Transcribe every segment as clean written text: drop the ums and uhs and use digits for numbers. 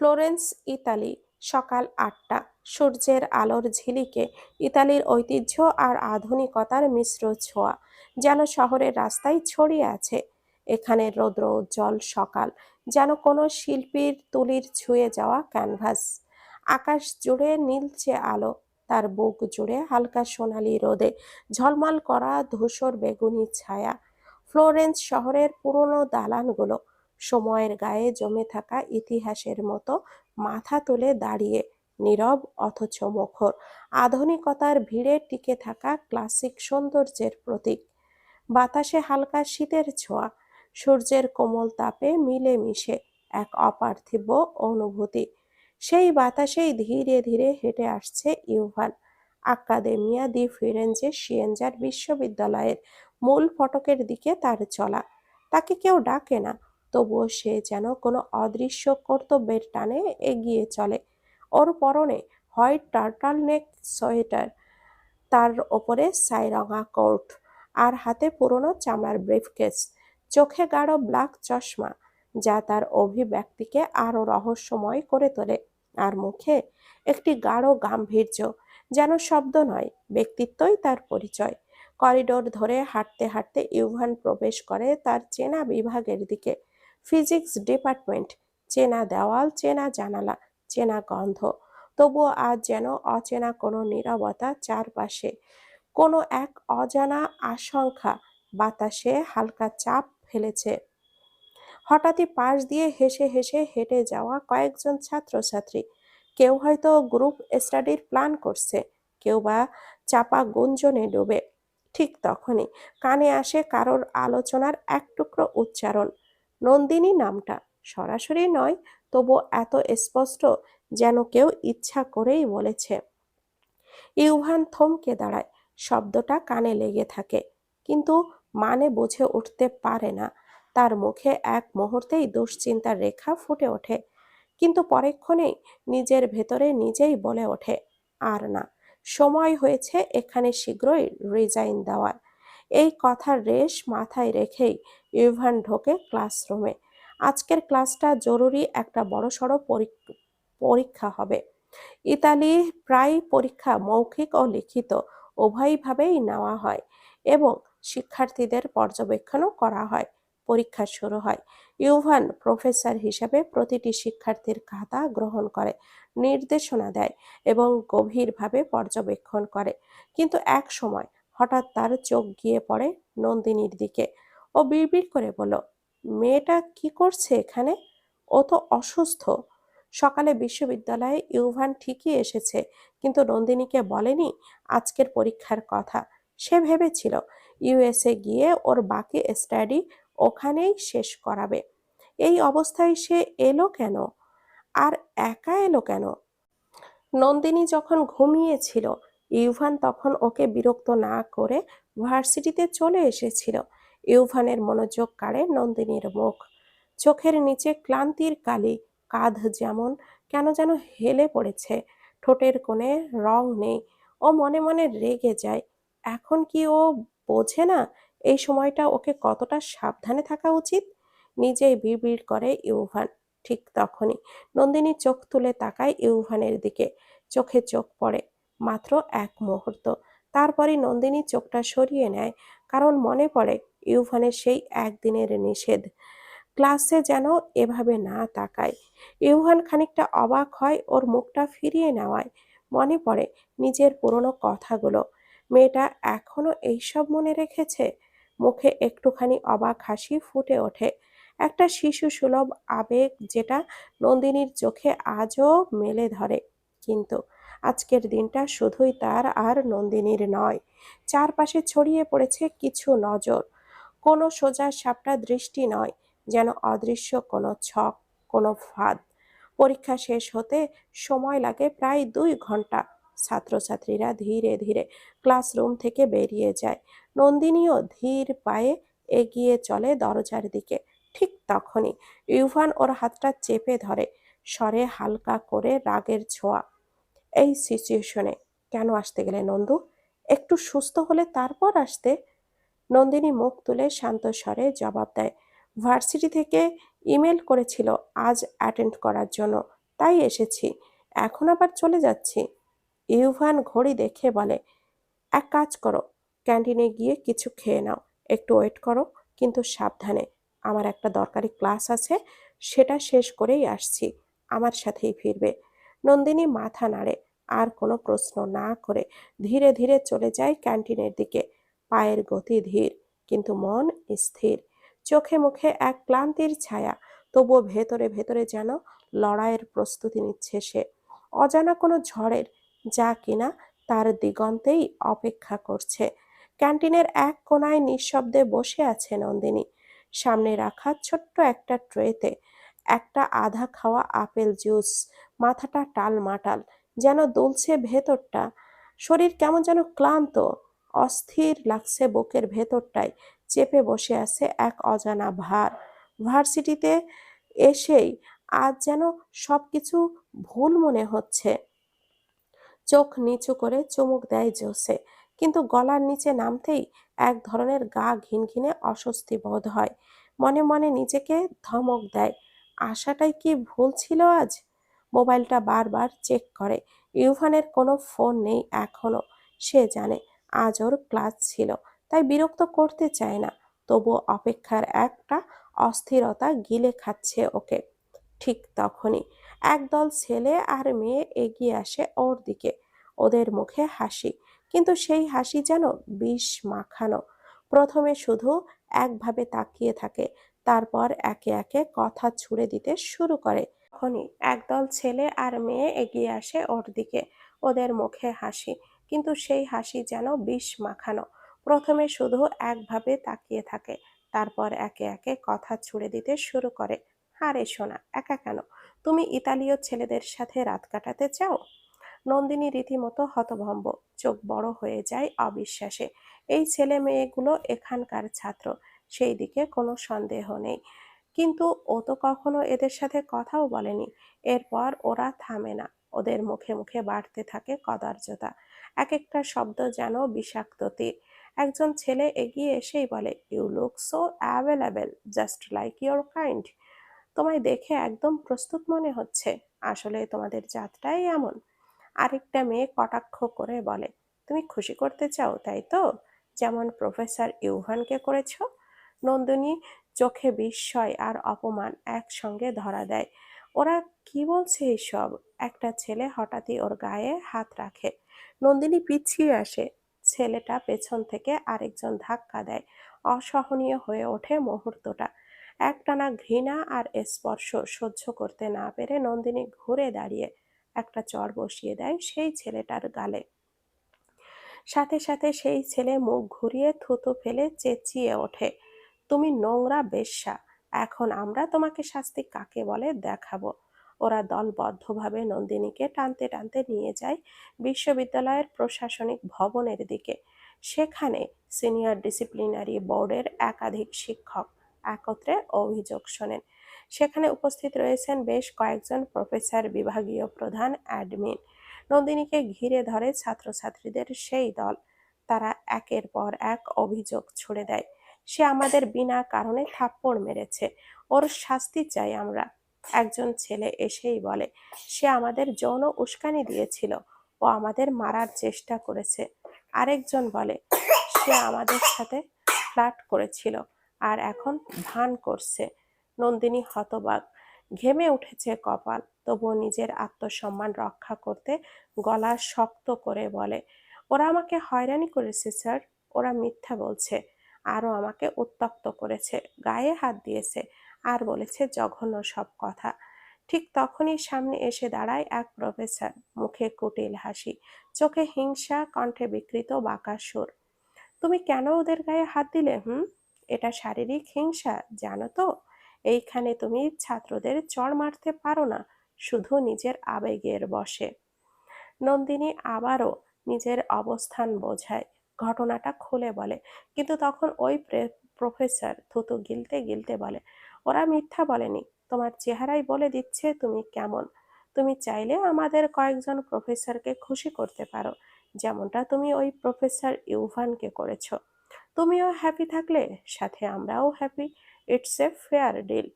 Florence, Italy. সকাল ৮টা। সূর্যের আলোর ঝিলিকে ইতালির ঐতিহ্য আর আধুনিকতার মিশ্র ছোঁয়া যেন শহরের রাস্তায় ছড়িয়ে আছে। এখানের রৌদ্র উজ্জ্বল সকাল যেন কোনো শিল্পীর তুলির ছুঁয়ে যাওয়া ক্যানভাস। আকাশ জুড়ে নীলচে আলো, তার বুক জুড়ে হালকা সোনালি রোদে ঝলমল করা ধূসর বেগুনি ছায়া। ফ্লোরেন্স শহরের পুরনো দালানগুলো সময়ের গায়ে জমে থাকা ইতিহাসের মতো মাথা তুলে দাঁড়িয়ে, নীরব অথচ মুখর, আধুনিকতার ভিড়ে টিকে থাকা ক্লাসিক সৌন্দর্যের প্রতীক। বাতাসে হালকা শীতের ছোঁয়া, সূর্যের কোমল তাপে মিলে মিশে এক অপার্থিব অনুভূতি। সেই বাতাসেই ধীরে ধীরে হেঁটে আসছে ইউভান, আকাদেমিয়া দি ফিরেঞ্জে সিয়েনজার বিশ্ববিদ্যালয়ের মূল ফটকের দিকে তার চলা। তাকে কেউ ডাকে না, তবুও সে যেন কোনো অদৃশ্য কর্তব্যের টানে এগিয়ে চলে। ওর পরনে হোয়াইট টার্টলনেক সোয়েটার, তার ওপরে ছাইরঙা কোট, আর হাতে পুরনো চামড়ার ব্রিফকেস। চোখে গাঢ় ব্ল্যাক চশমা, যা তার অভিব্যক্তিকে আরো রহস্যময় করে তোলে। আর মুখে একটি গাঢ় গাম্ভীর্য, যেন শব্দ নয়, ব্যক্তিত্বই তার পরিচয়। করিডোর ধরে হাঁটতে হাঁটতে ইউভান প্রবেশ করে তার চেনা বিভাগের দিকে। Physics department. চেনা দেওয়াল, চেনা জানালা, চেনা গন্ধ। তবুও আজ যেন অচেনা কোনো নীরবতা চারপাশে, কোনো এক অজানা আশঙ্কা বাতাসে হালকা চাপ ফেলেছে। হঠাৎই পাশ দিয়ে হেসে হেসে হেঁটে যাওয়া কয়েকজন ছাত্রছাত্রী। কেউ হয়তো গ্রুপ স্টাডির প্ল্যান করছে, কেউ বা চাপা গুঞ্জনে ডুবে। ঠিক তখনই কানে আসে কারোর আলোচনার এক টুকরো উচ্চারণ। নন্দিনী নামটা সরাসরি নয়, তবু এত স্পষ্ট যেন কেউ ইচ্ছা করেই বলেছে। ইউভান থমকে দাঁড়ায়, শব্দটা কানে লেগে থাকে, কিন্তু মানে বুঝে উঠতে পারে না। তার মুখে এক মুহূর্তেই দুশ্চিন্তার রেখা ফুটে ওঠে, কিন্তু পরেক্ষণেই নিজের ভেতরে নিজেই বলে ওঠে, আর না, সময় হয়েছে এখানে শীঘ্রই রিজাইন দেওয়ার। এই কথার রেশ মাথায় রেখেই ইউভান ঢোকে ক্লাসরুমে। আজকের ক্লাসটা জরুরি, একটা বড়সড় পরীক্ষা হবে। ইতালি প্রায় পরীক্ষা মৌখিক ও লিখিত উভয়ভাবেই নেওয়া হয়, এবং শিক্ষার্থীদের পর্যবেক্ষণও করা হয়। পরীক্ষা শুরু হয়। ইউভান প্রফেসর হিসেবে প্রতিটি শিক্ষার্থীর খাতা গ্রহণ করে, নির্দেশনা দেয় এবং গভীরভাবে পর্যবেক্ষণ করে। কিন্তু এক সময় হঠাৎ তার চোখ গিয়ে পড়ে নন্দিনীর দিকে। ও বিড়বিড় করে বলল, মেয়েটা কি করছে এখানে? ও তো অসুস্থ। সকালে বিশ্ববিদ্যালয়ে ইউভান ঠিকই এসেছে, কিন্তু নন্দিনীকে বলেনি আজকের পরীক্ষার কথা। সে ভেবেছিল ইউএসএ গিয়ে ওর বাকি স্টাডি ওখানেই শেষ করাবে। এই অবস্থায় সে এলো কেন? আর একা এলো কেন? নন্দিনী যখন ঘুমিয়েছিল, ইউভান তখন ওকে বিরক্ত না করে ভার্সিটিতে চলে এসেছিল। ইউভানের মনোযোগ কাড়ে নন্দিনীর মুখ। চোখের নিচে ক্লান্তির কালি, কাঁধ যেমন কেন যেন হেলে পড়েছে, ঠোঁটের কোণে রং নেই। ও মনে মনে রেগে যায়। এখন কি ও বোঝে না এই সময়টা ওকে কতটা সাবধানে থাকা উচিত? নিজেই বিড়বিড় করে ইউভান। ঠিক তখনই নন্দিনী চোখ তুলে তাকায় ইউভানের দিকে। চোখে চোখ পড়ে, মাত্র এক মুহূর্ত। তারপরই নন্দিনী চোখটা সরিয়ে নেয়, কারণ মনে পড়ে ইউভানের সেই একদিনের নিষেধ, ক্লাসে যেন এভাবে না তাকায়। ইউভান খানিকটা অবাক হয় ওর মুখটা ফিরিয়ে নেওয়ায়। মনে পড়ে নিজের পুরনো কথাগুলো। মেয়েটা এখনো এইসব মনে রেখেছে। মুখে একটুখানি অবাক হাসি ফুটে ওঠে, একটা শিশু সুলভ আবেগ যেটা নন্দিনীর চোখে আজও মেলে ধরে। কিন্তু আজকের দিনটা শুধুই তার আর নন্দিনীর নয়। চারপাশে ছড়িয়ে পড়েছে কিছু নজর, কোনো সোজা সাপটা দৃষ্টি নয়, যেন অদৃশ্য কোনো ছক, কোনো ফাঁদ। পরীক্ষা শেষ হতে সময় লাগে প্রায় 2 ঘন্টা। ছাত্রছাত্রীরা ধীরে ধীরে ক্লাসরুম থেকে বেরিয়ে যায়। নন্দিনীও ধীর পায়ে এগিয়ে চলে দরজার দিকে। ঠিক তখনই ইউভান ওর হাতটা চেপে ধরে, স্বরে হালকা করে রাগের ছোঁয়া। এই সিচুয়েশনে কেন আসতে গেলে নন্দু? একটু সুস্থ হলে তারপর আসতে। নন্দিনী মুখ তুলে শান্ত স্বরে জবাব দেয়, ভার্সিটি থেকে ইমেল করেছিল আজ অ্যাটেন্ড করার জন্য, তাই এসেছি। এখন আবার চলে যাচ্ছি। ইউভান ঘড়ি দেখে বলে, এক কাজ করো, ক্যান্টিনে গিয়ে কিছু খেয়ে নাও। একটু ওয়েট করো, কিন্তু সাবধানে। আমার একটা দরকারি ক্লাস আছে, সেটা শেষ করেই আসছি। আমার সাথেই ফিরবে। নন্দিনী মাথা নাড়ে, আর কোনো প্রশ্ন না করে ধীরে ধীরে চলে যায় ক্যান্টিনের দিকে। পায়ের গতি ধীর, কিন্তু মন স্থির। চোখে মুখে এক ক্লান্তির ছায়া, তবুও ভেতরে ভেতরে যেন লড়াইয়ের প্রস্তুতি নিচ্ছে সে। অজানা কোনো ঝড়ের, যা কিনা তার দিগন্তেই অপেক্ষা করছে। ক্যান্টিনের এক কোণায় নিঃশব্দে বসে আছে নন্দিনী। সামনে রাখা ছোট্ট একটা ট্রেতে একটা আধা খাওয়া আপেল জুস। মাথাটা টালমাটাল, যেন দুলছে ভেতরটা। শরীর কেমন যেন ক্লান্ত, অস্থির লাগছে বুকের ভেতরটায়। চেপে বসে আছে এক অজানা ভার। ভার্সিটিতে এসেই আজ যেন সবকিছু ভুল মনে হচ্ছে। চোখ নিচু করে চুমুক দেয় জোসে, কিন্তু গলার নিচে নামতেই এক ধরনের গা ঘিনঘিনে অস্বস্তি বোধ হয়। মনে মনে নিজেকে ধমক দেয়, আশাটাই কি ভুল ছিল আজ। মোবাইলটা বারবার চেক করে। ইউভানের কোনো ফোন নেই এখনো। সে জানে আজ ওর ক্লাস ছিল, তাই বিরক্ত করতে চায় না। তবু অপেক্ষার একটা অস্থিরতা গিলে খাচ্ছে ওকে। ঠিক তখনই একদল ছেলে আর মেয়ে এগিয়ে আসে ওর দিকে। ওদের মুখে হাসি, কিন্তু সেই হাসি যেন বিষ মাখানো। প্রথমে শুধু একভাবে তাকিয়ে থাকে, তারপর একে একে কথা ছুড়ে দিতে শুরু করে। তখনই একদল ছেলে আর মেয়ে এগিয়ে আসে ওর দিকে। ওদের মুখে হাসি, কিন্তু সেই হাসি যেন বিষ মাখানো। প্রথমে শুধু একভাবে তাকিয়ে থাকে, তারপর একে একে কথা ছুড়ে দিতে শুরু করে। আরে শোনা, একা কেন? তুমি ইতালীয় ছেলেদের সাথে রাত কাটাতে চাও? নন্দিনী রীতিমতো হতভম্ব, চোখ বড় হয়ে যায় অবিশ্বাসে। এই ছেলে মেয়েগুলো এখানকার ছাত্র, সেই দিকে কোনো সন্দেহ নেই। কিন্তু ও তো কখনো এদের সাথে কথাও বলেনি। এরপর ওরা থামে না, ওদের মুখে মুখে বাড়তে থাকে কদার্যতা। এক একটা শব্দ যেন বিষাক্ত তীর। একজন ছেলে এগিয়ে এসেই বলে, you look so available, just like your kind. তোমায় দেখে একদম প্রস্তুত মনে হচ্ছে। আসলে তোমাদের জাতটাই এমন। আরেকটা মেয়ে কটাক্ষ করে বলে, তুমি খুশি করতে চাও তাই তো, যেমন প্রফেসর ইউভানকে করেছ। নন্দিনী চোখে বিস্ময় আর অপমান একসঙ্গে ধরা দেয়। ওরা কি বলছে এইসব? একটা ছেলে হঠাৎই ওর গায়ে হাত রাখে। নন্দিনী পিছিয়ে আসে। ছেলেটা পেছন থেকে আরেকজন ধাক্কা দেয়। অসহনীয় হয়ে ওঠে মুহূর্তটা। একটানা ঘৃণা আর স্পর্শ সহ্য করতে না পেরে নন্দিনী ঘুরে দাঁড়িয়ে একটা চড় বসিয়ে দেয় সেই ছেলেটার গালে। সাথে সাথে সেই ছেলে মুখ ঘুরিয়ে থুতু ফেলে চেঁচিয়ে ওঠে, তুমি নোংরা বেশ্যা! এখন আমরা তোমাকে শাস্তি কাকে বলে দেখাবো। ওরা দলবদ্ধভাবে নন্দিনীকে টানতে টানতে নিয়ে যায় বিশ্ববিদ্যালয়ের প্রশাসনিক ভবনের দিকে। সেখানে সিনিয়র ডিসিপ্লিনারি বোর্ডের একাধিক শিক্ষক একত্রে অভিযোগ শোনেন। সেখানে উপস্থিত রয়েছেন বেশ কয়েকজন প্রফেসর, বিভাগীয় প্রধান, অ্যাডমিন। নন্দিনীকে ঘিরে ধরে ছাত্রছাত্রীদের সেই দল। তারা একের পর এক অভিযোগ ছুড়ে দেয়, সে আমাদের বিনা কারণে থাপ্পড় মেরেছে, ওর শাস্তি চাই আমরা। একজন ছেলে এসেই বলে, সে আমাদের যৌন উস্কানি দিয়েছিল, ও আমাদের মারার চেষ্টা করেছে। আরেকজন বলে, সে আমাদের সাথে ফ্লার্ট করেছিল আর এখন ভান করছে। নন্দিনী হতবাক, ঘেমে উঠেছে কপাল, তবুও নিজের আত্মসম্মান রক্ষা করতে গলা শক্ত করে বলে, ওরা আমাকে হয়রানি করেছে স্যার। ওরা মিথ্যা বলছে। আরও আমাকে উত্ত্যক্ত করেছে, গায়ে হাত দিয়েছে, আর বলেছে জঘন্য সব কথা। ঠিক তখনই সামনে এসে দাঁড়ায় এক প্রফেসর, মুখে কুটিল হাসি, চোখে হিংসা, কণ্ঠে বিকৃত বাঁকা সুর। তুমি কেন ওদের গায়ে হাত দিলে? এটা শারীরিক হিংসা, জানো তো? এইখানে তুমি ছাত্রদের চড় মারতে পারো না, শুধু নিজের আবেগের বশে। নন্দিনী আবারও নিজের অবস্থান বোঝায়, ঘটনাটা খুলে বলে। কিন্তু তখন ওই প্রফেসর থুতু গিলতে গিলতে বলে, ওরা মিথ্যা বলেনি, তোমার চেহারাই বলে দিচ্ছে তুমি কেমন। তুমি চাইলে আমাদের কয়েকজন প্রফেসরকে খুশি করতে পারো, যেমনটা তুমি ওই প্রফেসর ইউভানকে করেছো। তুমিও হ্যাপি থাকলে সাথে আমরাও happy. It's a fair deal.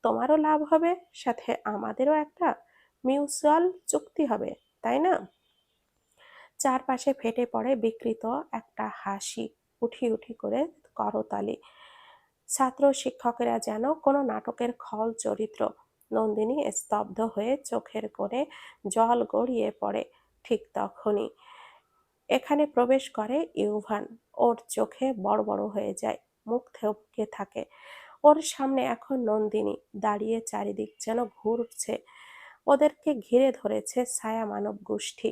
তোমারও লাভ হবে, সাথে আমাদেরও একটা। মিউচুয়াল চুক্তি হবে, তাই না? চারপাশে ফেটে পড়ে বিকৃত একটা হাসি, উঠি উঠি করে করতালি। ছাত্র শিক্ষকেরা যেন কোনো নাটকের খল চরিত্র। নন্দিনী স্তব্ধ হয়ে চোখের কোণে জল গড়িয়ে পড়ে। ঠিক তখনই এখানে প্রবেশ করে ইউভান। ওর চোখে বড় বড় হয়ে যায়, মুখ থমকে থাকে। ওর সামনে এখন নন্দিনী দাঁড়িয়ে, চারিদিক যেন ঘুরছে। ওদেরকে ঘিরে ধরেছে ছায়া মানব গোষ্ঠী।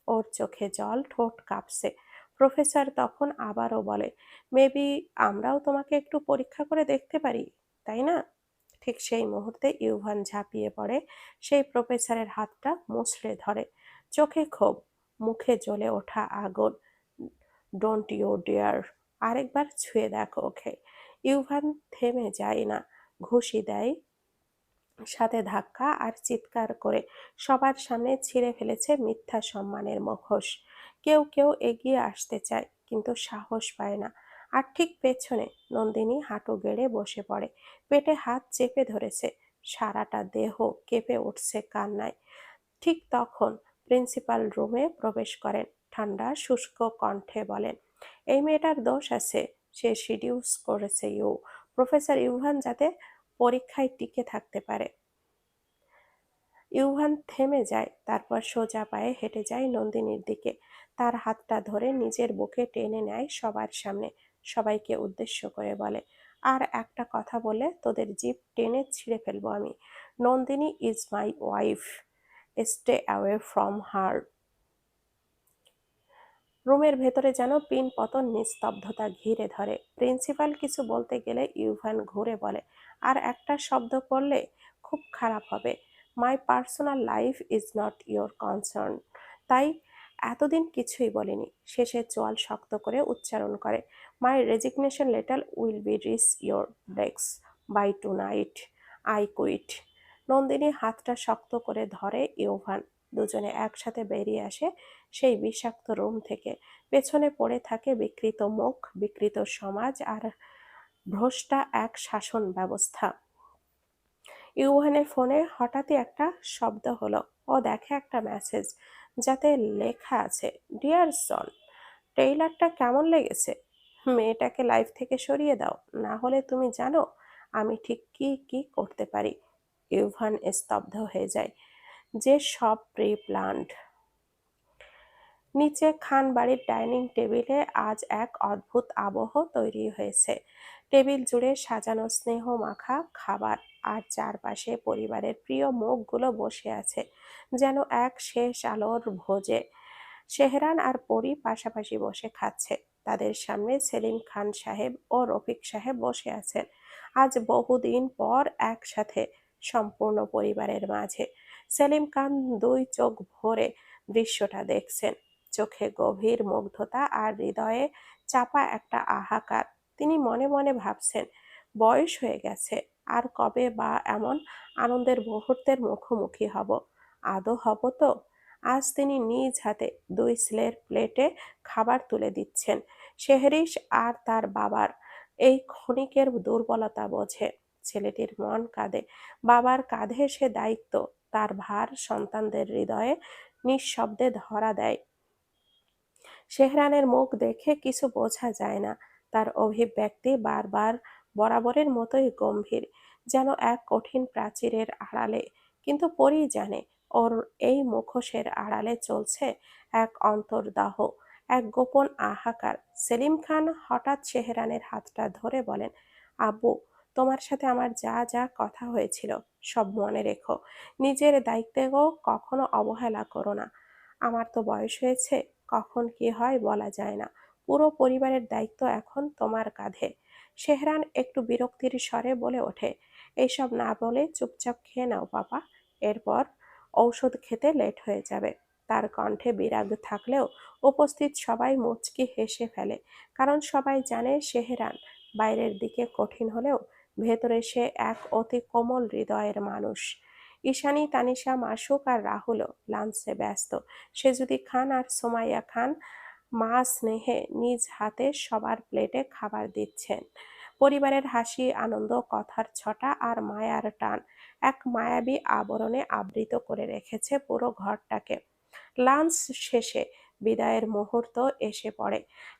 ওর চোখে জল, ঠোঁট কাঁপছে। প্রফেসর তখন আবারও বলে, মেবি আমরাও তোমাকে একটু পরীক্ষা করে দেখতে পারি, তাই না? ঠিক সেই মুহূর্তে ইউভান ঝাঁপিয়ে পড়ে, সেই প্রফেসরের হাতটা মুচড়ে ধরে। চোখে ক্ষোভ, মুখে জ্বলে ওঠা আগুন। Don't you dare! আরেকবার ছুঁয়ে দেখো ওকে। ইউভান থেমে যায় না, ঘুষি দেয়, সাথে ধাক্কা আর চিৎকার করে সবার সামনে ছিঁড়ে ফেলেছে মিথ্যা সম্মানের মুখোশ। কেউ কেউ এগিয়ে আসতে চায়, কিন্তু সাহস পায় না। আর ঠিক পেছনে নন্দিনী হাঁটু গেড়ে বসে পড়ে, পেটে হাত চেপে ধরেছে, সারাটা দেহ কেঁপে উঠছে কান্নায়। ঠিক তখন প্রিন্সিপাল রুমে প্রবেশ করেন, ঠান্ডা শুষ্ক কণ্ঠে বলেন, এই মেয়েটার দোষ আছে, সে সিডিউস করেছে প্রফেসর ইউভান যাতে পরীক্ষায় টিকে থাকতে পারে। ইউভান থেমে যায়, তারপর সোজা পায়ে হেঁটে যায় নন্দিনীর দিকে। তার হাতটা ধরে নিজের বুকে টেনে নেয় সবার সামনে। সবাইকে উদ্দেশ্য করে বলে, আর একটা কথা বলে তোদের জিভ টেনে ছিঁড়ে ফেলবো আমি। Nandini is my wife, stay away from her. রুমের ভেতরে যেন পিন পতন, নিস্তব্ধতা ঘিরে ধরে। প্রিন্সিপাল কিছু বলতে গেলে ইউভান ঘুরে বলে, আর একটা শব্দ করলে খুব খারাপ হবে। My personal life is not your concern. তাই এতদিন কিছুই বলিনি। শেষে চোয়াল শক্ত করে উচ্চারণ করে, my resignation letter will be reach your desk by tonight. I quit. Nandini হাতটা শক্ত করে ধরে ইউভান। দুজনে একসাথে বেরিয়ে আসে সেই বিষাক্ত রুম থেকে। পেছনে পড়ে থাকে বিকৃত মুখ, বিকৃত সমাজ আর ভ্রষ্টা এক শাসন ব্যবস্থা। ইউভানের ফোনে হঠাৎই একটা শব্দ হলো। ও দেখে একটা মেসেজ, যাতে লেখা আছে, ডিয়ার সন, ট্রেইলারটা কেমন লেগেছে? মেয়েটাকে লাইফ থেকে সরিয়ে দাও, না হলে তুমি জানো আমি ঠিক কি কি করতে পারি। ইউভান স্তব্ধ হয়ে যায়। যে সব প্রি প্ল্যান্ড। নিচে খান বাড়ির ডাইনিং টেবিলে আজ এক অদ্ভুত আবহ তৈরি হয়েছে। টেবিল জুড়ে সাজানো স্নেহ মাখা খাবার, আর চারপাশে পরিবারের প্রিয় মুখগুলো বসে আছে যেন এক শেষ আলোর ভোজে। সেহরান আর পরি পাশাপাশি বসে খাচ্ছে। তাদের সামনে সেলিম খান সাহেব ও রফিক সাহেব বসে আছেন, আজ বহুদিন পর একসাথে সম্পূর্ণ পরিবারের মাঝে। সেলিম খান দুই চোখ ভরে দৃশ্যটা দেখছেন, চোখে গভীর মুগ্ধতা আর হৃদয়ে চাপা একটা হাহাকার। তিনি মনে মনে ভাবছেন, বয়স হয়ে গেছে, আর কবে বা এমন আনন্দের মুহূর্তের মুখোমুখি হব? আদৌ হব তো? আজ তিনি নিজ হাতে দুই ছেলের প্লেটে খাবার তুলে দিচ্ছেন। শেহরিশ আর তার বাবার এই ক্ষণিকের দুর্বলতা বোঝে। ছেলেটির মন কাঁদে, বাবার কাঁধে সে দায়িত্ব, তার ভার সন্তানদের হৃদয়ে নিঃশব্দে ধরা দেয়। সেহরানের মুখ দেখে কিছু বোঝা যায় না, তার অভিব্যক্তি বারবার বরাবরের মতোই গম্ভীর, যেন এক কঠিন প্রাচীরের আড়ালে। কিন্তু পরি জানে, ওর এই মুখোশের আড়ালে চলছে এক অন্তর্দাহ, এক গোপন হাহাকার। সেলিম খান হঠাৎ সেহরানের হাতটা ধরে বলেন, আব্বু, তোমার সাথে আমার যা যা কথা হয়েছিল সব মনে রেখো। নিজের দায়িত্বেও কখনো অবহেলা করো না। আমার তো বয়স হয়েছে, কখন কি হয় বলা যায় না। পুরো পরিবারের দায়িত্ব এখন তোমার কাঁধে। সেহরান একটু বিরক্তির স্বরে বলে ওঠে, এইসব না বলে চুপচাপ খেয়ে নাও পাপা, এরপর ঔষধ খেতে লেট হয়ে যাবে। তার কণ্ঠে বিরাগ থাকলেও উপস্থিত সবাই মুচকি হেসে ফেলে, কারণ সবাই জানে সেহরান বাইরের দিকে কঠিন হলেও ভেতরে সে এক অতি কোমল হৃদয়ের মানুষ। ঈশানী, তানিশা, মাসুক আর রাহুলও লাঞ্চে ব্যস্ত। সে যদি খান আর সোমাইয়া খান মা স্নেহে নিজ হাতে সবার প্লেটে খাবার দিচ্ছেন। পরিবারের হাসি, আনন্দ, কথার ছটা আর মায়ার টান এক মায়াবী আবরণে আবৃত করে রেখেছে পুরো ঘরটাকে। লাঞ্চ শেষে বিদায়ের মুহূর্ত এসে পড়ে।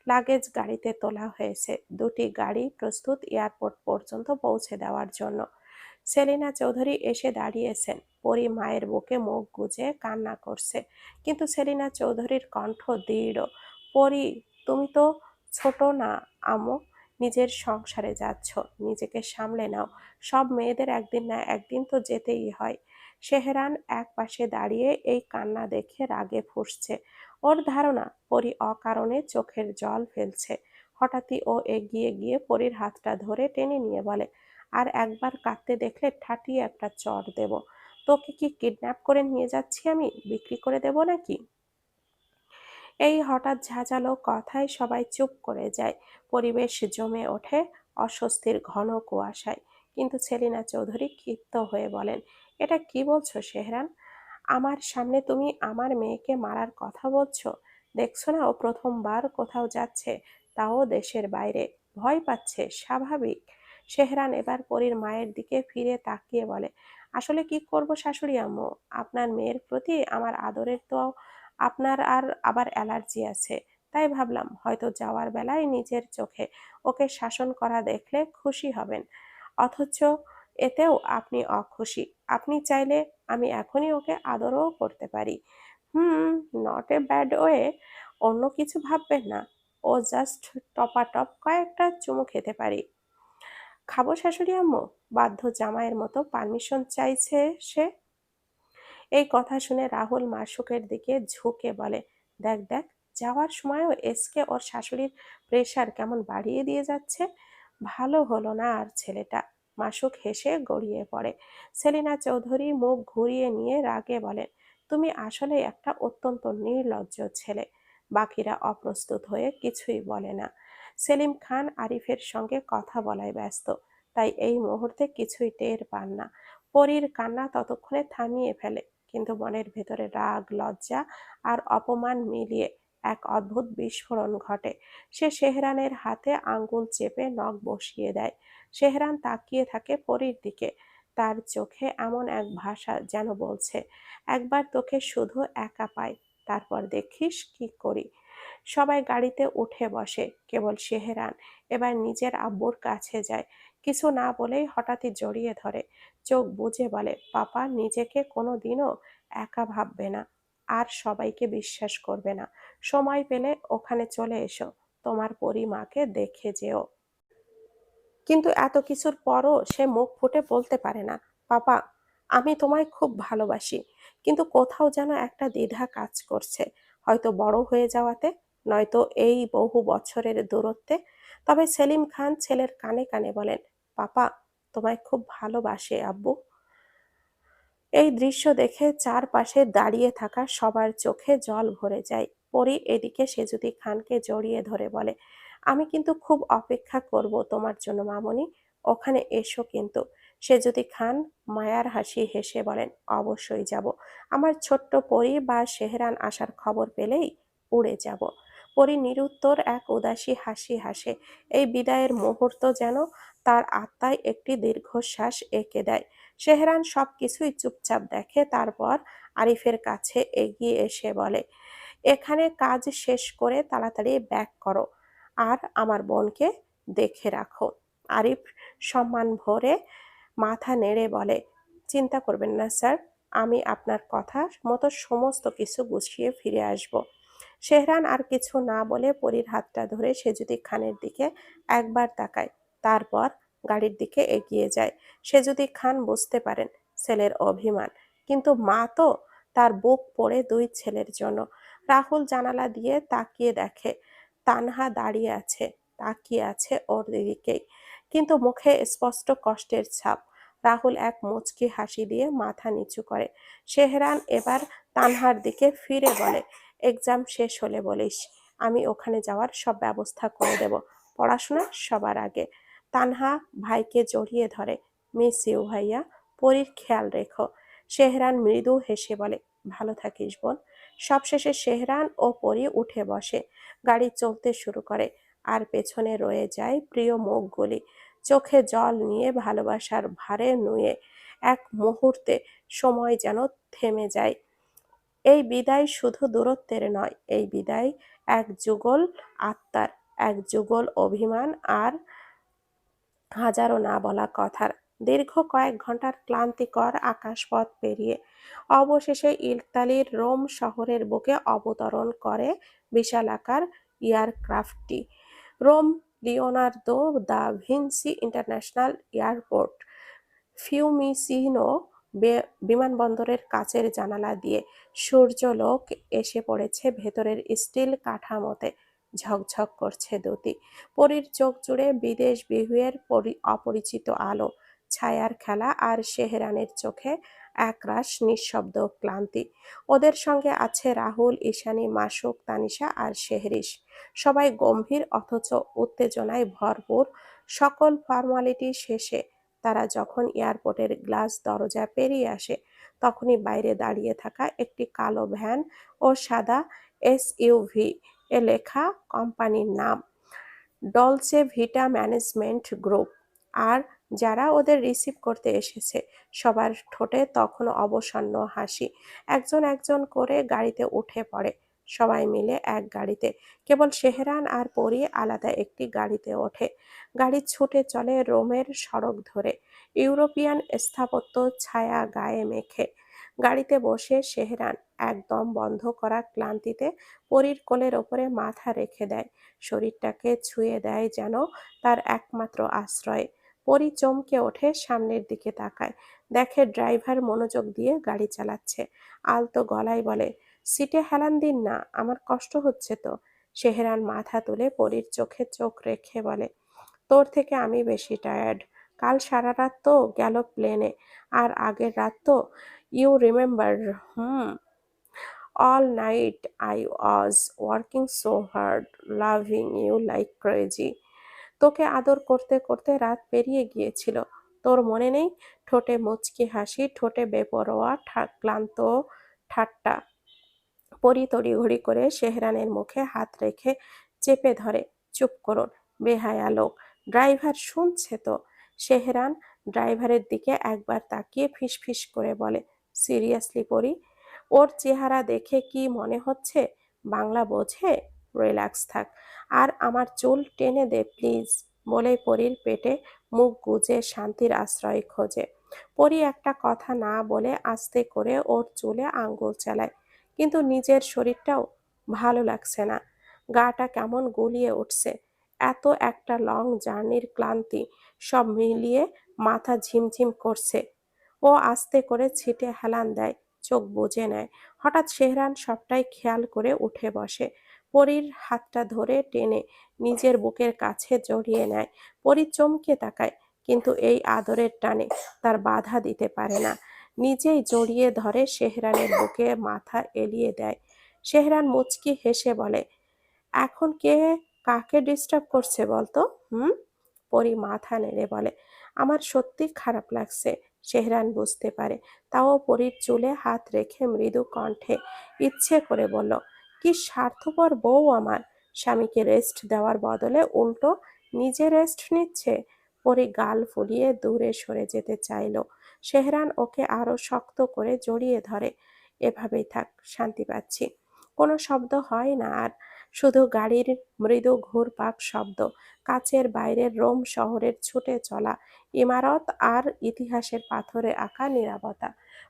লাগেজ গাড়িতে তোলা হয়েছে, দুটি গাড়ি প্রস্তুত এয়ারপোর্ট পর্যন্ত পৌঁছে দেওয়ার জন্য। সেলিনা চৌধুরী এসে দাঁড়িয়েছেন। পরি মায়ের বুকে মুখ গুজে কান্না করছে, কিন্তু সেলিনা চৌধুরীর কণ্ঠ দৃঢ়। পরি, তুমি তো ছোট না আম্মু, নিজের সংসারে যাচ্ছ, নিজেকে সামলে নাও। সব মেয়েদের একদিন না একদিন তো যেতেই হয়। সেহরান এক পাশে দাঁড়িয়ে এই কান্না দেখে রাগে ফুঁসছে। ওর ধারণা পরি অকারণে চোখের জল ফেলছে। হঠাৎই ও এগিয়ে গিয়ে পরির হাতটা ধরে টেনে নিয়ে বলে, আর একবার কাঁদতে দেখলে ঠাটিয়ে একটা চড় দেব। তোকে কি কিডন্যাপ করে নিয়ে যাচ্ছি আমি, বিক্রি করে দেব নাকি? এই হঠাৎ ঝাঁঝালো কথায় সবাই চুপ করে যায়। পরিবেশ জমে ওঠে অস্বস্তির ঘন কুয়াশায়। কিন্তু সেলিনা চৌধুরী ক্ষিপ্ত হয়ে বলেন, এটা কি বলছো সেহরান? আমার সামনে তুমি আমার মেয়েকে মারার কথা বলছো? দেখছো না ও প্রথমবার কোথাও যাচ্ছে, তাও দেশের বাইরে, ভয় পাচ্ছে, স্বাভাবিক। সেহরান এবার পরীর মায়ের দিকে ফিরে তাকিয়ে বলে, আসলে কি করব শাশুড়ি আম্মু, আপনার মেয়ের প্রতি আমার আদরের তো আপনার আর আবার অ্যালার্জি আছে, তাই ভাবলাম হয়তো যাওয়ার বেলায় নিজের চোখে ওকে শাসন করা দেখলে খুশি হবেন, অথচ এতেও আপনি অখুশি। আপনি চাইলে আমি এখনই ওকে আদরও করতে পারি। হুম, নট এ ব্যাড ওয়ে। অন্য কিছু ভাববেন না, ও জাস্ট টপাটপ কয়েকটা চুমু খেতে পারি। খাবো শাশুড়ি আম্মু? বাধ্য জামাইয়ের মতো পারমিশন চাইছে সে। এই কথা শুনে রাহুল মাসুকের দিকে ঝুঁকে বলে, দেখ দেখ, যাওয়ার সময়ও এসকে ওর শাশুড়ির প্রেশার কেমন বাড়িয়ে দিয়ে যাচ্ছে। ভালো হলো না আর ছেলেটা। মাসুক হেসে গড়িয়ে পড়ে। সেলিনা চৌধুরী মুখ ঘুরিয়ে নিয়ে রাগে বলেন, তুমি আসলে একটা অত্যন্ত নির্লজ্জ ছেলে। বাকিরা অপ্রস্তুত হয়ে কিছুই বলে না। সেলিম খান আরিফের সঙ্গে কথা বলায় ব্যস্ত, তাই এই মুহূর্তে কিছুই টের পান না। পরীর কান্না ততক্ষণে থামিয়ে ফেলে, কিন্তু মনের ভেতরে রাগ, লজ্জা আর অপমান মিলিয়ে এক অদ্ভুত বিস্ফোরণ ঘটে। সে সেহরানের হাতে আঙ্গুল চেপে নখ বসিয়ে দেয়। সেহরান তাকিয়ে থাকে পরীর দিকে। তার চোখে এমন এক ভাষা যেন বলছে, একবার তোকে শুধু একা পাই, তারপর দেখিস কি করি। সবাই গাড়িতে উঠে বসে, কেবল সেহরান এবার নিজের আব্বুর কাছে যায়। কিছু না বলেই হঠাৎই জড়িয়ে ধরে, চোখ বুজে বলে, পাপা নিজেকে কোনো দিনও একা ভাববে না, আর সবাইকে বিশ্বাস করবে না। সময় পেলে ওখানে চলে এসো, তোমার পরিমাকে দেখে যেও। কিন্তু এত কিছুর পরও সে মুখ ফুটে বলতে পারে না, পাপা আমি তোমায় খুব ভালোবাসি। কিন্তু কোথাও যেন একটা দ্বিধা কাজ করছে, হয়তো বড় হয়ে যাওয়াতে, নয়তো এই বহু বছরের দূরত্বে। তবে সেলিম খান ছেলের কানে কানে বলেন, পাপা তোমায় খুব ভালোবাসে আব্বু। এই দৃশ্য দেখে চারপাশে দাঁড়িয়ে থাকা সবার চোখে জল ভরে যায়। পরি এদিকে সেজুদি খানকে জড়িয়ে ধরে বলে, আমি কিন্তু খুব অপেক্ষা করব তোমার জন্য মামনি, ওখানে এসো কিন্তু। সেজুদি খান মায়ার হাসি হেসে বলেন, অবশ্যই যাব। আমার ছোট্ট পরি বা সেহরান আসার খবর পেলেই উড়ে যাব। পরি নিরুত্তর এক উদাসী হাসি হাসে। এই বিদায়ের মুহূর্ত যেন তার আত্মায় একটি দীর্ঘশ্বাস এঁকে দেয়। সেহরান সবকিছুই চুপচাপ দেখে, তারপর আরিফের কাছে এগিয়ে এসে বলে, এখানে কাজ শেষ করে তাড়াতাড়ি ব্যাক করো, আর আমার বোনকে দেখে রাখো। আরিফ সম্মান ভরে মাথা নেড়ে বলে, চিন্তা করবেন না স্যার, আমি আপনার কথা মতো সমস্ত কিছু গুছিয়ে ফিরে আসব। সেহরান আর কিছু না বলে পরীর হাতটা ধরে সেজুদি খানের দিকে একবার তাকায়, তারপর গাড়ির দিকে এগিয়ে যায়। সেজুদি খান বুঝতে পারেন ছেলের অভিমান, কিন্তু মা তো, তার বুক পড়ে দুই ছেলের জন্য। রাহুল জানালা দিয়ে তাকিয়ে দেখে তানহা দাঁড়িয়ে আছে, তাকিয়ে আছে ওর দিকেই, কিন্তু মুখে স্পষ্ট কষ্টের ছাপ। রাহুল এক মুচকি হাসি দিয়ে মাথা নিচু করে। সেহরান এবার তানহার দিকে ফিরে বলে, এক্সাম শেষ হলে বলিস, আমি ওখানে যাওয়ার সব ব্যবস্থা করে দেব, পড়াশোনা সবার আগে। তানহা ভাইকে জড়িয়ে ধরে, মিস ইউ ভাইয়া, পরীর খেয়াল রেখো। সেহরান মৃদু হেসে বলে, ভালো থাকিস বোন। সবশেষে সেহরান ও পরী উঠে বসে, গাড়ি চলতে শুরু করে, আর পেছনে রয়ে যায় প্রিয় মুখগুলি, চোখে জল নিয়ে ভালোবাসার ভারে নুয়ে। এক মুহূর্তে সময় যেন থেমে যায়। এই বিদায় শুধু দূরত্বের নয়, এই বিদায় এক যুগল আত্মার, এক যুগল অভিমান আর হাজারো না বলা কথার। দীর্ঘ কয়েক ঘন্টার ক্লান্তিকর আকাশপথ পেরিয়ে অবশেষে ইতালির রোম শহরের বুকে অবতরণ করে বিশালাকার এয়ারক্রাফটটি। Rome Leonardo da Vinci international airport Fiumicino বিমানবন্দরের কাচের জানালা দিয়ে সূর্যালোক এসে পড়েছে ভেতরের স্টিল কাঠামোতে। ঝকঝক করছে দ্যুতি। পরীর চোখ জুড়ে বিদেশ বিহুয়ের অপরিচিত আলো, ছায়ার খেলা আর সেহরানের চোখে একরাশ নিঃশব্দ ক্লান্তি। ওদের সঙ্গে আছে রাহুল, ঈশানী, মাসুক, তানিশা আর শেহরিশ। সবাই গম্ভীর অথচ উত্তেজনায় ভরপুর। সকল ফর্মালিটি শেষে তারা যখন এয়ারপোর্টের গ্লাস দরজা পেরিয়ে আসে, তখনই বাইরে দাঁড়িয়ে থাকা একটি কালো ভ্যান ও সাদা এসইউভি এ লেখা কোম্পানির নাম ডলচে ভিটা ম্যানেজমেন্ট গ্রুপ। আর যারা ওদের রিসিভ করতে এসেছে সবার ঠোঁটে তখন অবসন্ন হাসি। একজন একজন করে গাড়িতে উঠে পড়ে, সবাই মিলে এক গাড়িতে। কেবল সেহরান আর পরি আলাদা একটি গাড়িতে ওঠে। গাড়ি ছুটে চলে রোমের সড়ক ধরে, ইউরোপিয়ান স্থাপত্য ছায়া গায়ে মেখে। গাড়িতে বসে সেহরান একদম বন্ধ করা ক্লান্তিতে পরীর কোলের ওপরে মাথা রেখে দেয়, শরীরটাকে ছুঁয়ে দেয় যেন তার একমাত্র আশ্রয়। পরি চমকে ওঠে, সামনের দিকে তাকায়, দেখে ড্রাইভার মনোযোগ দিয়ে গাড়ি চালাচ্ছে। আলতো গলায় বলে, সিটে হেলান দিন না, আমার কষ্ট হচ্ছে তো। সেহরান মাথা তুলে পরীর চোখে চোখ রেখে বলে, তোর থেকে আমি বেশি টায়ার্ড। কাল সারা রাত তো গেল প্লেনে, আর আগের রাত তো you remember. Hmm All night I was working so hard, loving you like crazy. তোকে আদর করতে করতে রাত পেরিয়ে গিয়েছিল, তোর মনে নেই? ঠোঁটে মুচকি হাসি, ঠোঁটে বেপরোয়া ক্লান্ত ঠাট্টা। পরি তড়িঘড়ি করে সেহরানের মুখে হাত রেখে চেপে ধরে, চুপ করুন, বেহায়া লোক। ড্রাইভার শুনছে তো। সেহরান ড্রাইভারের দিকে একবার তাকিয়ে ফিসফিস করে বলে, সিরিয়াসলি পরি? ওর চেহারা দেখে কি মনে হচ্ছে বাংলা বোঝে? রিল্যাক্স থাক, আর আমার চুল টেনে দে প্লিজ। বলে পরীর পেটে মুখ গুজে শান্তির আশ্রয় খোঁজে। পরি একটা কথা না বলে আস্তে করে ওর চুলে আঙ্গুল চালায়, কিন্তু নিজের শরীরটাও ভালো লাগছে না। গাটা কেমন গুলিয়ে উঠছে। এত একটা লং জার্নির ক্লান্তি সব মিলিয়ে মাথা ঝিমঝিম করছে। ও আস্তে করে ছিটে হেলান দেয়, চোখ বুজে নেয়। হঠাৎ সেহরান সবটাই খেয়াল করে উঠে বসে, পরীর হাতটা ধরে টেনে নিজের বুকের কাছে জড়িয়ে নেয়। পরী চমকে তাকায়, কিন্তু এই আদরের টানে তার বাধা দিতে পারে না। নিজেই জড়িয়ে ধরে সেহরানের বুকে মাথা এলিয়ে দেয়। সেহরান মুচকি হেসে বলে, এখন কে কাকে ডিস্টার্ব করছে বলতো? হুম? পরি মাথা নেড়ে বলে, আমার সত্যি খারাপ লাগছে। সেহরান বুঝতে পারে, তাও পরীর চুলে হাত রেখে মৃদু কণ্ঠে ইচ্ছে করে বলল, কি স্বার্থপর বউ আমার, স্বামীকে রেস্ট দেওয়ার বদলে উল্টো নিজে রেস্ট নিচ্ছে। পরি গাল ফুলিয়ে দূরে সরে যেতে চাইল। সেহরান ওকে আরো শক্ত করে জড়িয়ে ধরে, এভাবেই থাক, শান্তি পাচ্ছি। কোনো শব্দ হয় না আর, শুধু গাড়ির মৃদু ঘুরপাক শব্দ, কাচের বাইরের রোম শহরের ছুটে চলা ইমারত আর ইতিহাসের পাথরে আঁকা নীরবতা।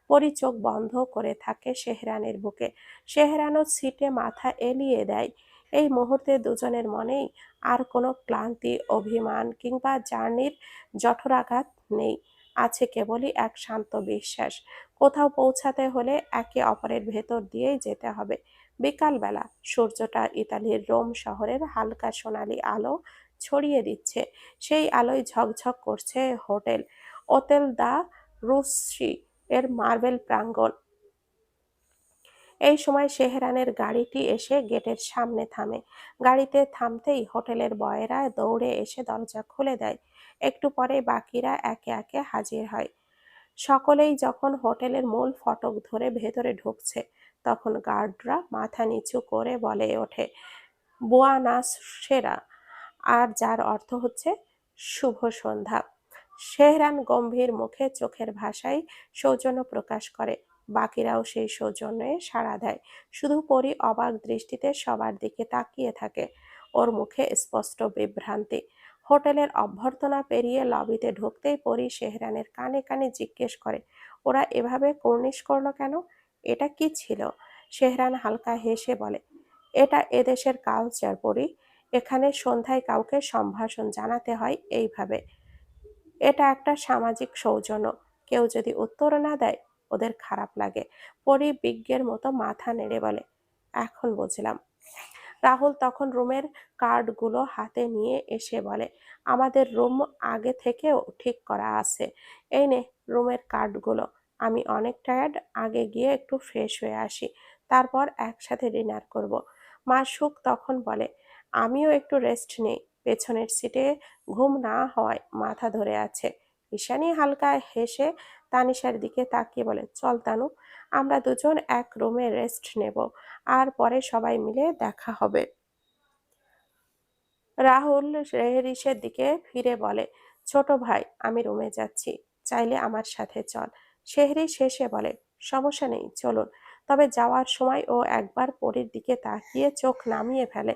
পরি চোখ বন্ধ করে থাকে সেহরানের বুকে। সেহরানও সিটে মাথা এলিয়ে দেয়। এই মুহূর্তে দুজনের মনেই আর কোনো ক্লান্তি, অভিমান কিংবা জার্নির জঠরাঘাত নেই। আছে কেবলই এক শান্ত বিশ্বাস, কোথাও পৌঁছাতে হলে একে অপরের ভেতর দিয়েই যেতে হবে। বিকালবেলা সূর্যটা ইতালির রোম শহরের হালকা সোনালি আলো ছড়িয়ে দিচ্ছে। সেই আলোয় ঝকঝক করছে হোটেল দা রুসি এর মার্বেল প্রাঙ্গণ। এই সময় সেহরানের গাড়িটি এসে গেটের সামনে থামে। গাড়িতে থামতেই হোটেলের বয়েরা দৌড়ে এসে দরজা খুলে দেয়। একটু পরে বাকিরা একে একে হাজির হয়। সকলেই যখন হোটেলের মূল ফটক ধরে ভেতরে ঢুকছে, তখন গার্ডরা মাথা নিচু করে বলে ওঠে, বুয়ানাস সেরা, আর যার অর্থ হচ্ছে শুভ সন্ধ্যা। শেহরান গম্ভীর মুখে চোখের ভাষায় সৌজন্য প্রকাশ করে। বাকিরাও সেই সৌজন্যে সাড়া দেয়। শুধু পরি অবাক দৃষ্টিতে সবার দিকে তাকিয়ে থাকে। ওর মুখে স্পষ্ট বিভ্রান্তি। হোটেলের অভ্যর্থনা পেরিয়ে লবিতে ঢুকতেই পরি শেহরানের কানে কানে জিজ্ঞেস করে, ওরা এভাবে কর্নিশ করলো কেন? এটা কি ছিল? শেহরান হালকা হেসে বলে, এটা এদেশের কালচার পরি। এখানে সন্ধ্যায় কাউকে সম্ভাষণ জানাতে হয় এইভাবে। এটা একটা সামাজিক সৌজন্য। কেউ যদি উত্তর না দেয় ওদের খারাপ লাগে। পরি বিজ্ঞের মতো মাথা নেড়ে বলে, এখন বুঝলাম। রাহুল তখন রুমের কার্ডগুলো হাতে নিয়ে এসে বলে, আমাদের রুম আগে থেকেও ঠিক করা আছে। এই নে রুমের কার্ডগুলো। আমি অনেক টায়ার্ড, আগে গিয়ে একটু ফ্রেশ হয়ে আসি, তারপর একসাথে ডিনার করব। মাসুক তখন বলে, আমিও একটু রেস্ট নেই, পেছনের সিটে ঘুম না হওয়ায় মাথা ধরে আছে। ঈশানী হালকা হেসে তানিশার দিকে তাকিয়ে বলে, চল তানু, আমরা দুজন এক রুমে রেস্ট নেব, আর পরে সবাই মিলে দেখা হবে। রাহুল রেহরিসের দিকে ফিরে বলে, ছোট ভাই, আমি রুমে যাচ্ছি, চাইলে আমার সাথে চল। শেহরি শেষে বলে, সমস্যা নেই, চলুন। তবে যাওয়ার সময় ও একবার পরীর দিকে তাকিয়ে চোখ নামিয়ে ফেলে।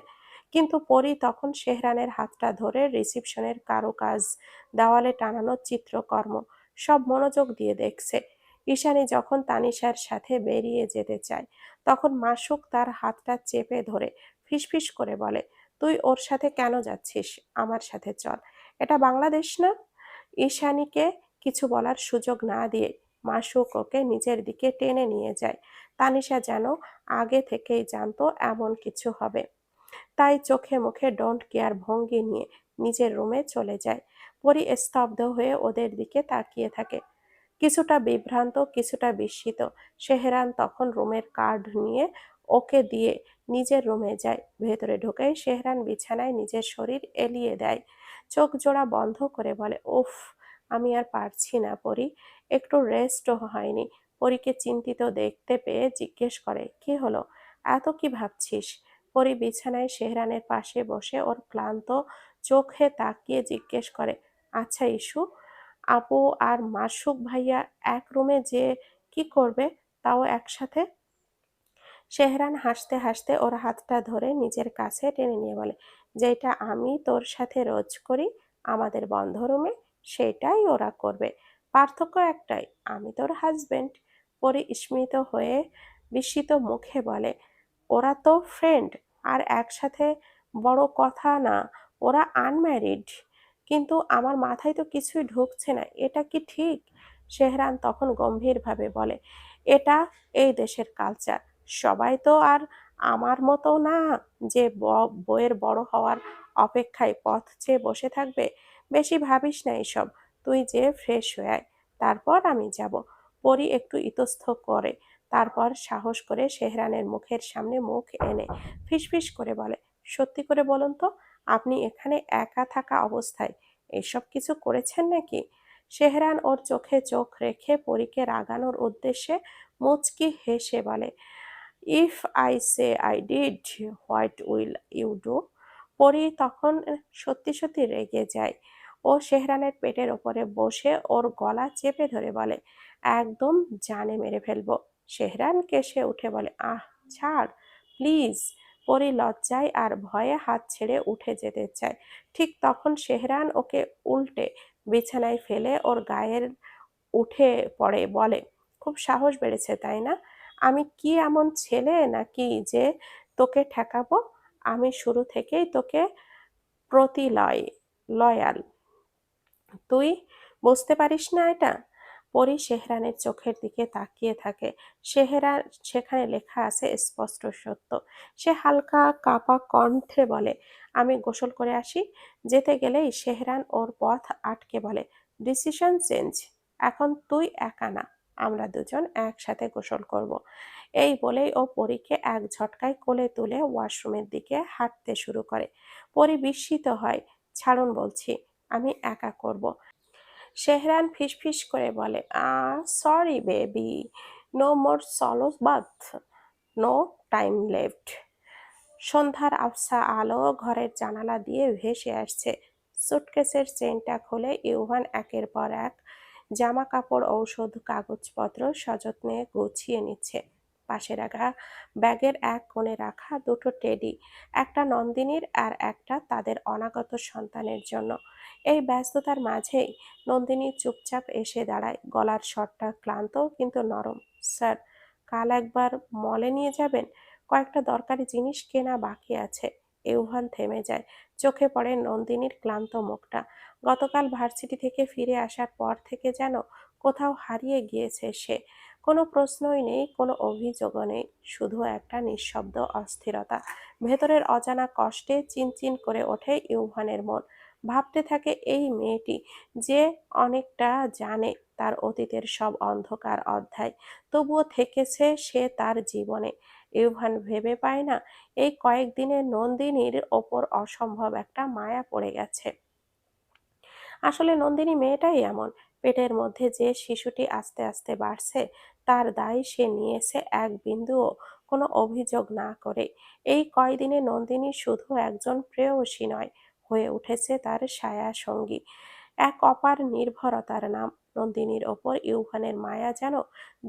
কিন্তু পরী তখন শেহরানের হাতটা ধরে রিসিপশনের কারুকাজ, দেওয়ালে টানানো চিত্রকর্ম সব মনোযোগ দিয়ে দেখছে। ঈশানী যখন তানিশার সাথে বেরিয়ে যেতে চায়, তখন মাসুক তার হাতটা চেপে ধরে ফিসফিস করে বলে, তুই ওর সাথে কেন যাচ্ছিস? আমার সাথে চল, এটা বাংলাদেশ না। ঈশানীকে কিছু বলার সুযোগ না দিয়ে মাসুক ওকে নিজের দিকে টেনে নিয়ে যায়। তানিশা যেন আগে থেকেই জানতো এমন কিছু হবে, তাই চোখে মুখে ডোন্ট কেয়ার ভঙ্গি নিয়ে নিজের রুমে চলে যায়। পরি স্তব্ধ হয়ে ওদের দিকে তাকিয়ে থাকে, কিছুটা বিভ্রান্ত, কিছুটা বিস্মিত। শেহরান তখন রুমের কার্ড নিয়ে ওকে দিয়ে নিজের রুমে যায়। ভেতরে ঢুকেই শেহরান বিছানায় নিজের শরীর এলিয়ে দেয়। চোখ জোড়া বন্ধ করে বলে, উফ, আমি আর পারছি না পরি, একটু রেস্টও হয়নি। পরীকে চিন্তিত দেখতে পেয়ে জিজ্ঞেস করে, কি হলো, এত কি ভাবছিস? পরি বিছানায় শেহরানের পাশে বসে ওর ক্লান্ত চোখে তাকিয়ে জিজ্ঞেস করে, আচ্ছা ইস্যু, আপু আর মাসুক ভাইয়া এক রুমে যে কি করবে, তাও একসাথে? শেহরান হাসতে হাসতে ওর হাতটা ধরে নিজের কাছে টেনে নিয়ে বলে, যেটা আমি তোর সাথে রোজ করি আমাদের বন্ধ রুমে, সেটাই ওরা করবে। পার্থক্য একটাই, আমি তোর হাজবেন্ড। পরে স্মিত হয়ে বিস্মিত মুখে বলে, ওরা তো ফ্রেন্ড, আর একসাথে বড় কথা না, ওরা আনম্যারিড। কিন্তু আমার মাথায় তো কিছুই ঢুকছে না, এটা কি ঠিক? শেহরান তখন গম্ভীরভাবে বলে, এটা এই দেশের কালচার। সবাই তো আর আমার মতো না যে বইয়ের বড় হওয়ার অপেক্ষায় পথ চেয়ে বসে থাকবে। বেশি ভাবিস না এসব, তুই যে ফ্রেশ হয়ে আয়, তারপর আমি যাব। পরি একটু ইতস্তত করে, তারপর সাহস করে শেহরানের মুখের সামনে মুখ এনে ফিসফিস করে বলে, সত্যি করে বলুন তো, আপনি এখানে একা থাকা অবস্থায় এসব কিছু করেছেন নাকি? শেহরান ওর চোখে চোখ রেখে পরীকে রাগানোর উদ্দেশ্যে মুচকি হেসে বলে, if I say I did, what will you do? পরি তখন সত্যি সত্যি রেগে যায়। ও শেহরানের পেটের ওপরে বসে ওর গলা চেপে ধরে বলে, একদম জানে মেরে ফেলবো। শেহরান কেসে উঠে বলে, আহ, ছাড় প্লিজ। পরি লজ্জায় আর ভয়ে হাত ছেড়ে উঠে যেতে চায়। ঠিক তখন শেহরান ওকে উল্টে বিছানায় ফেলে ওর গায়ের উঠে পড়ে বলে, খুব সাহস বেড়েছে তাই না? আমি কি এমন ছেলে নাকি যে তোকে ঠেকাবো? আমি শুরু থেকেই তোকে প্রতি লয়াল। তুই বুঝতে পারিস না এটা? পরি শেহরানের চোখের দিকে তাকিয়ে থাকে। শেহরান সেখানে লেখা আছে স্পষ্ট সত্য। সে হালকা কাঁপা কণ্ঠে বলে, আমি গোসল করে আসি। যেতে গেলেই শেহরান ওর পথ আটকে বলে, ডিসিশন চেঞ্জ, এখন তুই একা না, আমরা দুজন একসাথে গোসল করব। এই বলেই ও পরীকে এক ঝটকায় কোলে তুলে ওয়াশরুমের দিকে হাঁটতে শুরু করে। পরি বিস্মিত হয়, ছাড়ুন বলছি, আমি একা করব। শেহরান ফিসফিস করে বলে, sorry baby, no more solo bath, no time left. সন্ধ্যার আবছা আলো ঘরের জানালা দিয়ে ভেসে আসছে। সুটকেসের চেনটা খুলে ইউভান একের পর এক জামা কাপড়, ঔষধ, কাগজপত্র সযত্নে গুছিয়ে নিচ্ছে। পাশে রাখা ব্যাগের এক কোণে রাখা দুটো টেডি, একটা নন্দিনীর আর একটা তাদের অনাগত সন্তানের জন্য। এই ব্যস্ততার মাঝেই নন্দিনী চুপচাপ এসে দাঁড়ায়, গলার স্বরটা ক্লান্ত কিন্তু নরম। স্যার, কাল একবার মলে নিয়ে যাবেন, কয়েকটা দরকারি জিনিস কেনা বাকি আছে। ইউভান থেমে যায়, চোখে পড়ে নন্দিনীর ক্লান্ত মুখটা। গতকাল ভার্সিটি থেকে ফিরে আসার পর থেকে যেন কোথাও হারিয়ে গিয়েছে সে। কোনো প্রশ্নই নেই, কোনো অভিযোগও নেই, শুধু একটা নিঃশব্দ অস্থিরতা। ভেতরের অজানা কষ্টে চিনচিন করে ওঠে ইউভানের মন। ভাবতে থাকে এই মেয়েটি যে অনেকটা জানে তার অতীতের সব অন্ধকার অধ্যায়, তবুও থেকেছে সে তার জীবনে। ইউভান ভেবে পায় না এই কয়েকদিনে নন্দিনীর ওপর অসম্ভব একটা মায়া পড়ে গেছে। আসলে নন্দিনী মেয়েটাই এমন, পেটের মধ্যে যে শিশুটি আস্তে আস্তে বাড়ছে তার দায় সে নিয়েছে এক বিন্দুও কোনো অভিযোগ না করে। এই কয়দিনে নন্দিনী শুধু একজন প্রেয়সী নয়, হয়ে উঠেছে তার ছায়া সঙ্গী, এক অপার নির্ভরতার নাম। নন্দিনীর ওপর ইউভানের মায়া যেন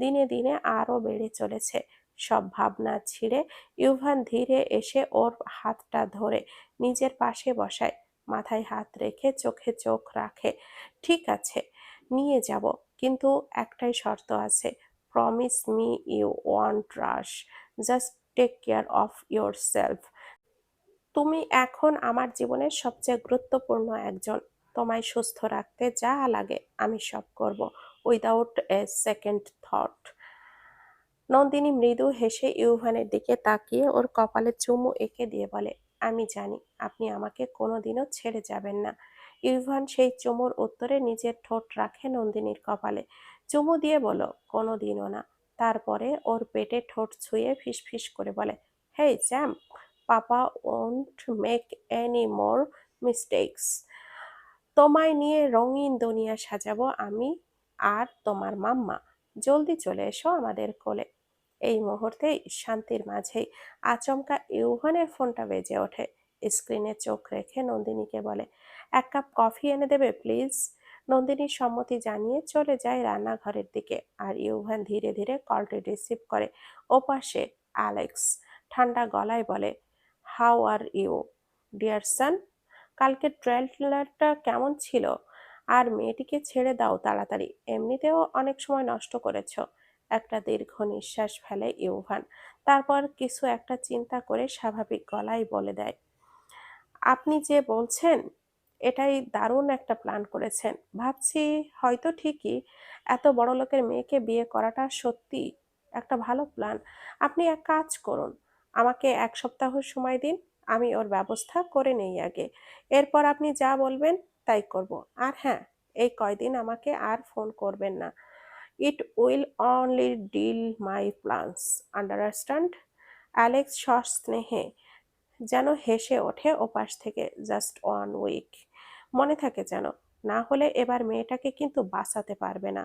দিনে দিনে আরো বেড়ে চলেছে। সব ভাবনা ছিঁড়ে ইউভান ধীরে এসে ওর হাতটা ধরে নিজের পাশে বসায়, মাথায় হাত রেখে চোখে চোখ রাখে। ঠিক আছে, নিয়ে যাব, কিন্তু একটাই শর্ত আছে। Promise me you want rush, just take care of yourself. তুমি এখন আমার জীবনের সবচেয়ে গুরুত্বপূর্ণ একজন। তোমায় সুস্থ রাখতে যা লাগে আমি সব করব, without a second thought. Nandini মৃদু হেসে ইউভানের দিকে তাকিয়ে ওর কপালে চুমু এঁকে দিয়ে বলে, আমি জানি আপনি আমাকে কোনোদিনও ছেড়ে যাবেন না। ইউভান সেই চুমুর উত্তরে নিজের ঠোঁট রাখে নন্দিনীর কপালে, চুমু দিয়ে বলো, কোনোদিনও না। তারপরে ওর পেটে ঠোঁট ছুঁয়ে ফিসফিস করে বলে, hey champ, papa won't make any more mistakes. তোমায় নিয়ে রঙিন দুনিয়া সাজাবো আমি আর তোমার মাম্মা। জলদি চলে এসো আমাদের কোলে। এই মুহূর্তেই শান্তির মাঝেই আচমকা ইউভানের ফোনটা বেজে ওঠে। স্ক্রিনে চোখ রেখে নন্দিনীকে বলে, এক কাপ কফি এনে দেবে প্লিজ। নন্দিনী সম্মতি জানিয়ে চলে যায় রান্নাঘরের দিকে, আর ইউভান ধীরে ধীরে কলটি রিসিভ করে। ওপাশে অ্যালেক্স ঠান্ডা গলায় বলে, how are you dear son, কালকের ট্রেলারটা কেমন ছিল? আর মেয়েটিকে ছেড়ে দাও তাড়াতাড়ি, এমনিতেও অনেক সময় নষ্ট করেছো। একটা দীর্ঘ নিঃশ্বাস ফেলে ইউভান, তারপর কিছু একটা চিন্তা করে স্বাভাবিক গলায় বলে দেয়, আপনি যে বলছেন এটাই দারুণ একটা প্ল্যান করেছেন। ভাবছি হয়তো ঠিকই এত বড় লোকের মেয়েকে বিয়ে করাটা সত্যি একটা ভালো প্ল্যান। আপনি এক কাজ করুন, আমাকে এক সপ্তাহ সময় দিন, আমি ওর ব্যবস্থা করে নেই আগে। এরপর আপনি যা বলবেন তাই করব। আর হ্যাঁ, এই কয়দিন আমাকে আর ফোন করবেন না। It will only deal my plans, understand? Alex সস্নেহে যেন হেসে ওঠে ওপাশ থেকে। জাস্ট 1 উইক, মনে থাকে যেন, না হলে এবার মেয়েটাকে কিন্তু বাঁচাতে পারবে না।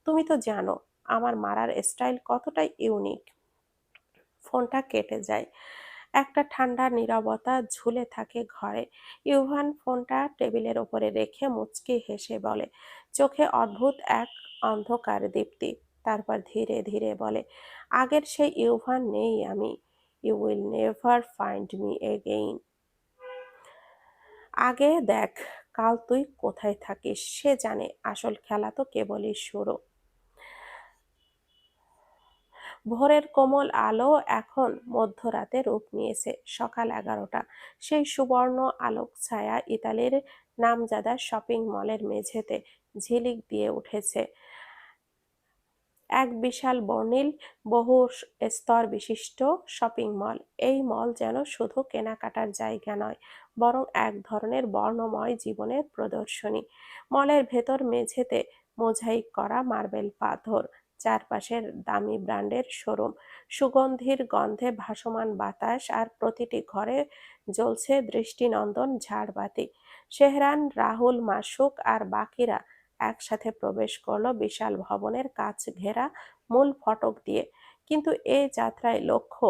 তুমি তো জানো আমার মারার স্টাইল কতটাই ইউনিক। ফোনটা কেটে যায়, একটা ঠান্ডা নীরবতা ঝুলে থাকে ঘরে। ইউভান ফোনটা টেবিলের ওপরে রেখে মুচকি হেসে বলে, চোখে অদ্ভুত এক অন্ধকার দীপ্তি। তারপর ধীরে ধীরে বলে, আগের সেই ইউভান নেই আমি। You will never find me again. আগে দেখ কাল তুই কোথায় থাকিস, সে জানে আসল খেলা তো কেবলই শুরু। ভোরের কোমল আলো এখন মধ্যরাতে রূপ নিয়েছে। সকাল 11টা। সেই সুবর্ণ আলোক ছায়া ইতালির নামজাদা শপিং মলের মেঝেতে ঝিলিক দিয়ে উঠেছে। এক বিশাল বর্ণিল বহু স্তর বিশিষ্ট শপিং মল। এই মল যেন শুধু কেনাকাটার জায়গা নয়, বরং এক ধরনের বর্ণময় জীবনের প্রদর্শনী। মলের ভেতর মেঝেতে মোজাইক করা মার্বেল পাথর, চারপাশের দামি ব্র্যান্ডের শোরুম, সুগন্ধির গন্ধে ভাসমান বাতাস, আর প্রতিটি ঘরে জ্বলছে দৃষ্টিনন্দন ঝাড়বাতি। সেহরান, রাহুল, মাসুক আর বাকিরা একসাথে প্রবেশ করলো বিশাল ভবনের কাচ ঘেরা মূল ফটক দিয়ে। কিন্তু এই যাত্রায় লক্ষ্য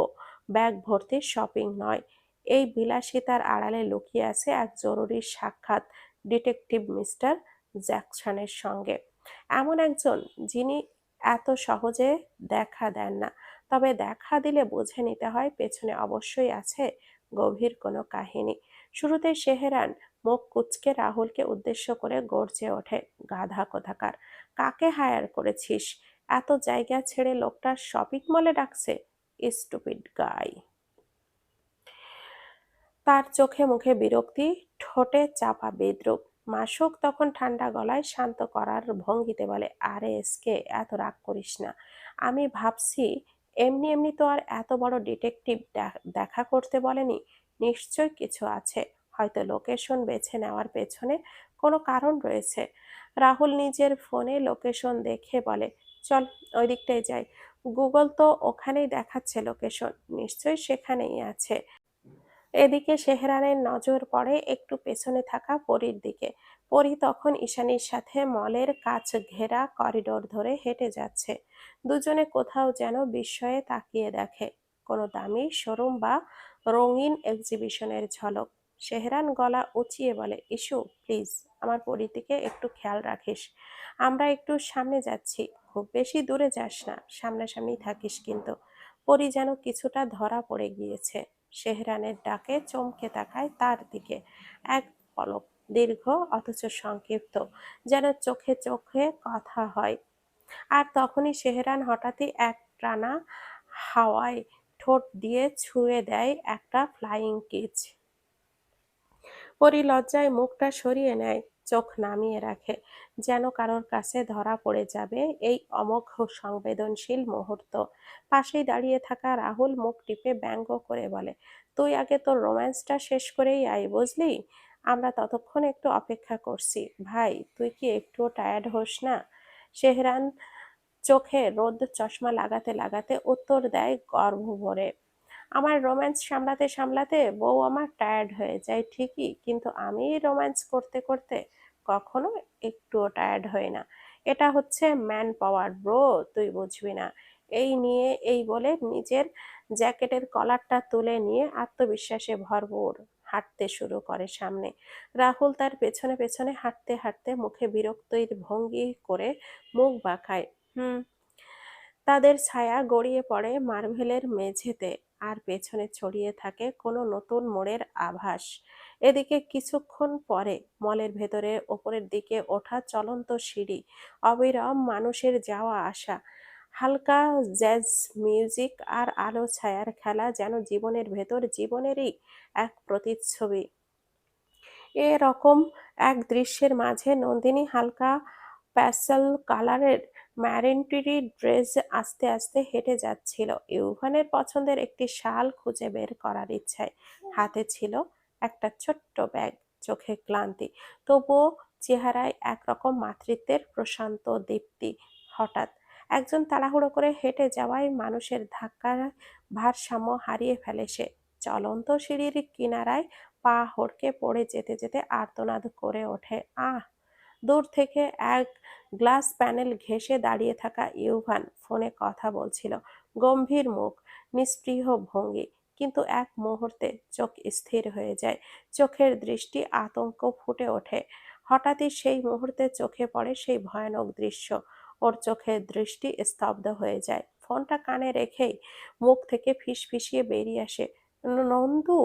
ব্যাগ ভর্তি শপিং নয়, এই বিলাসিতার আড়ালে লুকিয়ে আছে এক জরুরি সাক্ষাৎ, ডিটেকটিভ মিস্টার জ্যাকসনের সঙ্গে। এমন একজন যিনি এত সহজে দেখা দেন না, তবে দেখা দিলে বুঝে নিতে হয় পেছনে অবশ্যই আছে গভীর কোনো কাহিনী। শুরুতে সেহেরান মুখ কুঁচকে রাহুলকে উদ্দেশ্য করে গর্জে ওঠে, গাধা কোথাকার! কাকে হায়ার করেছিস? এত জায়গা ছেড়ে লোকটা শপিং মলে ডাকছে! স্টুপিড গাই! তার চোখে মুখে বিরক্তি, ঠোঁটে চাপা বিদ্রুপ। মাসুক তখন ঠান্ডা গলায় শান্ত করার ভঙ্গিতে বলে, আরে এসকে, এত রাগ করিস না। আমি ভাবছি এমনি এমনি তো আর এত বড় ডিটেকটিভ দেখা করতে বলেনি। নিশ্চয় কিছু আছে, হয়তো লোকেশন বেছে নেওয়ার পেছনে কোনো কারণ রয়েছে। রাহুল নিজের ফোনে লোকেশন দেখে বলে, চল ওই দিকটাই যাই। গুগল তো ওখানেই দেখাচ্ছে লোকেশন, নিশ্চয়ই সেখানেই আছে। এদিকে সেহরানের নজর পড়ে একটু পেছনে থাকা পরীর দিকে। পরী তখন ঈশানীর সাথে মলের কাছ ঘেরা করিডোর ধরে হেঁটে যাচ্ছে। দুজনে কোথাও যেন বিস্ময়ে তাকিয়ে দেখে কোনো দামি শোরুম বা রঙিন এক্সিবিশনের ঝলক। সেহরান গলা উঁচিয়ে বলে, ইস্যু প্লিজ, আমার পরীর দিকে একটু খেয়াল রাখিস। আমরা একটু সামনে যাচ্ছি, খুব বেশি দূরে যাস না, সামনাসামনি থাকিস কিন্তু। পরী যেন কিছুটা ধরা পড়ে গিয়েছে। সেহরানের ডাকে চমকে তাকায় তার দিকে। এক পলক, দীর্ঘ অথচ সংক্ষিপ্ত, যেন চোখে চোখে কথা হয়। আর তখনই সেহরান হঠাৎই এক টানা হাওয়ায় ঠোঁট দিয়ে ছুঁয়ে দেয় একটা ফ্লাইং কিস। পরী লজ্জায় মুখটা সরিয়ে নেয়, চোখ নামিয়ে রাখে, যেন কারোর কাছে ধরা পড়ে যাবে এই অমোঘ সংবেদনশীল মুহূর্ত। পাশেই দাঁড়িয়ে থাকা রাহুল মুখ টিপে ব্যঙ্গ করে বলে, তুই আগে তোর রোম্যান্সটা শেষ করেই আয়, বুঝলি? আমরা ততক্ষণ একটু অপেক্ষা করছি। ভাই, তুই কি একটুও টায়ার্ড হোস না? সেহরান চোখে রোদ চশমা লাগাতে লাগাতে উত্তর দেয় গর্ব ভরে, আমার রোম্যান্স সামলাতে সামলাতে বউ আমার টায়ার্ড হয়ে যায় ঠিকই, কিন্তু আমি রোম্যান্স করতে করতে কখনো একটুও টায়ার্ড হই না। এটা হচ্ছে ম্যান পাওয়ার ব্রো, তুই বুঝবি না। এই বলে নিজের জ্যাকেটের কলারটা তুলে নিয়ে আত্মবিশ্বাসে ভরপুর হাঁটতে শুরু করে সামনে। রাহুল তার পেছনে পেছনে হাঁটতে হাঁটতে মুখে বিরক্তির ভঙ্গি করে মুখ বাঁকায়। হুম। তাদের ছায়া গড়িয়ে পড়ে মার্ভেলের মেঝেতে, আর পেছনে ছড়িয়ে থাকে কোনো নতুন মোড়ের আভাস। এদিকে কিছুক্ষণ পরে মলের ভেতরে ওপরের দিকে ওঠা চলন্ত সিঁড়ি, অবিরাম মানুষের যাওয়া আসা, হালকা জ্যাজ মিউজিক আর আলো ছায়ার খেলা, যেন জীবনের ভেতর জীবনেরই এক প্রতিচ্ছবি। এরকম এক দৃশ্যের মাঝে নন্দিনী হালকা প্যাস্টেল কালারের ম্যারেন্টিরি ড্রেস আস্তে আস্তে হেঁটে যাচ্ছিল ইউভানের পছন্দের একটি শাল খুঁজে বের করার ইচ্ছায়। হাতে ছিল একটা ছোট্ট ব্যাগ, চোখে ক্লান্তি, তবুও চেহারায় একরকম মাতৃত্বের প্রশান্ত দীপ্তি। হঠাৎ একজন তাড়াহুড়ো করে হেঁটে যাওয়ায় মানুষের ধাক্কার ভারসাম্য হারিয়ে ফেলে সে। চলন্ত সিঁড়ির কিনারায় পা হড়কে পড়ে যেতে যেতে আর্তনাদ করে ওঠে, আহ! দূর থেকে এক গ্লাস প্যানেল ঘেঁষে দাঁড়িয়ে থাকা ইউভান ফোনে কথা বলছিল। গম্ভীর মুখ, নিস্পৃহ ভঙ্গি, কিন্তু এক মুহূর্তে চোখ স্থির হয়ে যায়, চোখের দৃষ্টি আতঙ্ক ফুটে ওঠে। হঠাৎই সেই মুহূর্তে চোখে পড়ে সেই ভয়ানক দৃশ্য। ওর চোখের দৃষ্টি স্তব্ধ হয়ে যায়, ফোনটা কানে রেখেই মুখ থেকে ফিসফিসিয়ে বেরিয়ে আসে, নন্দু!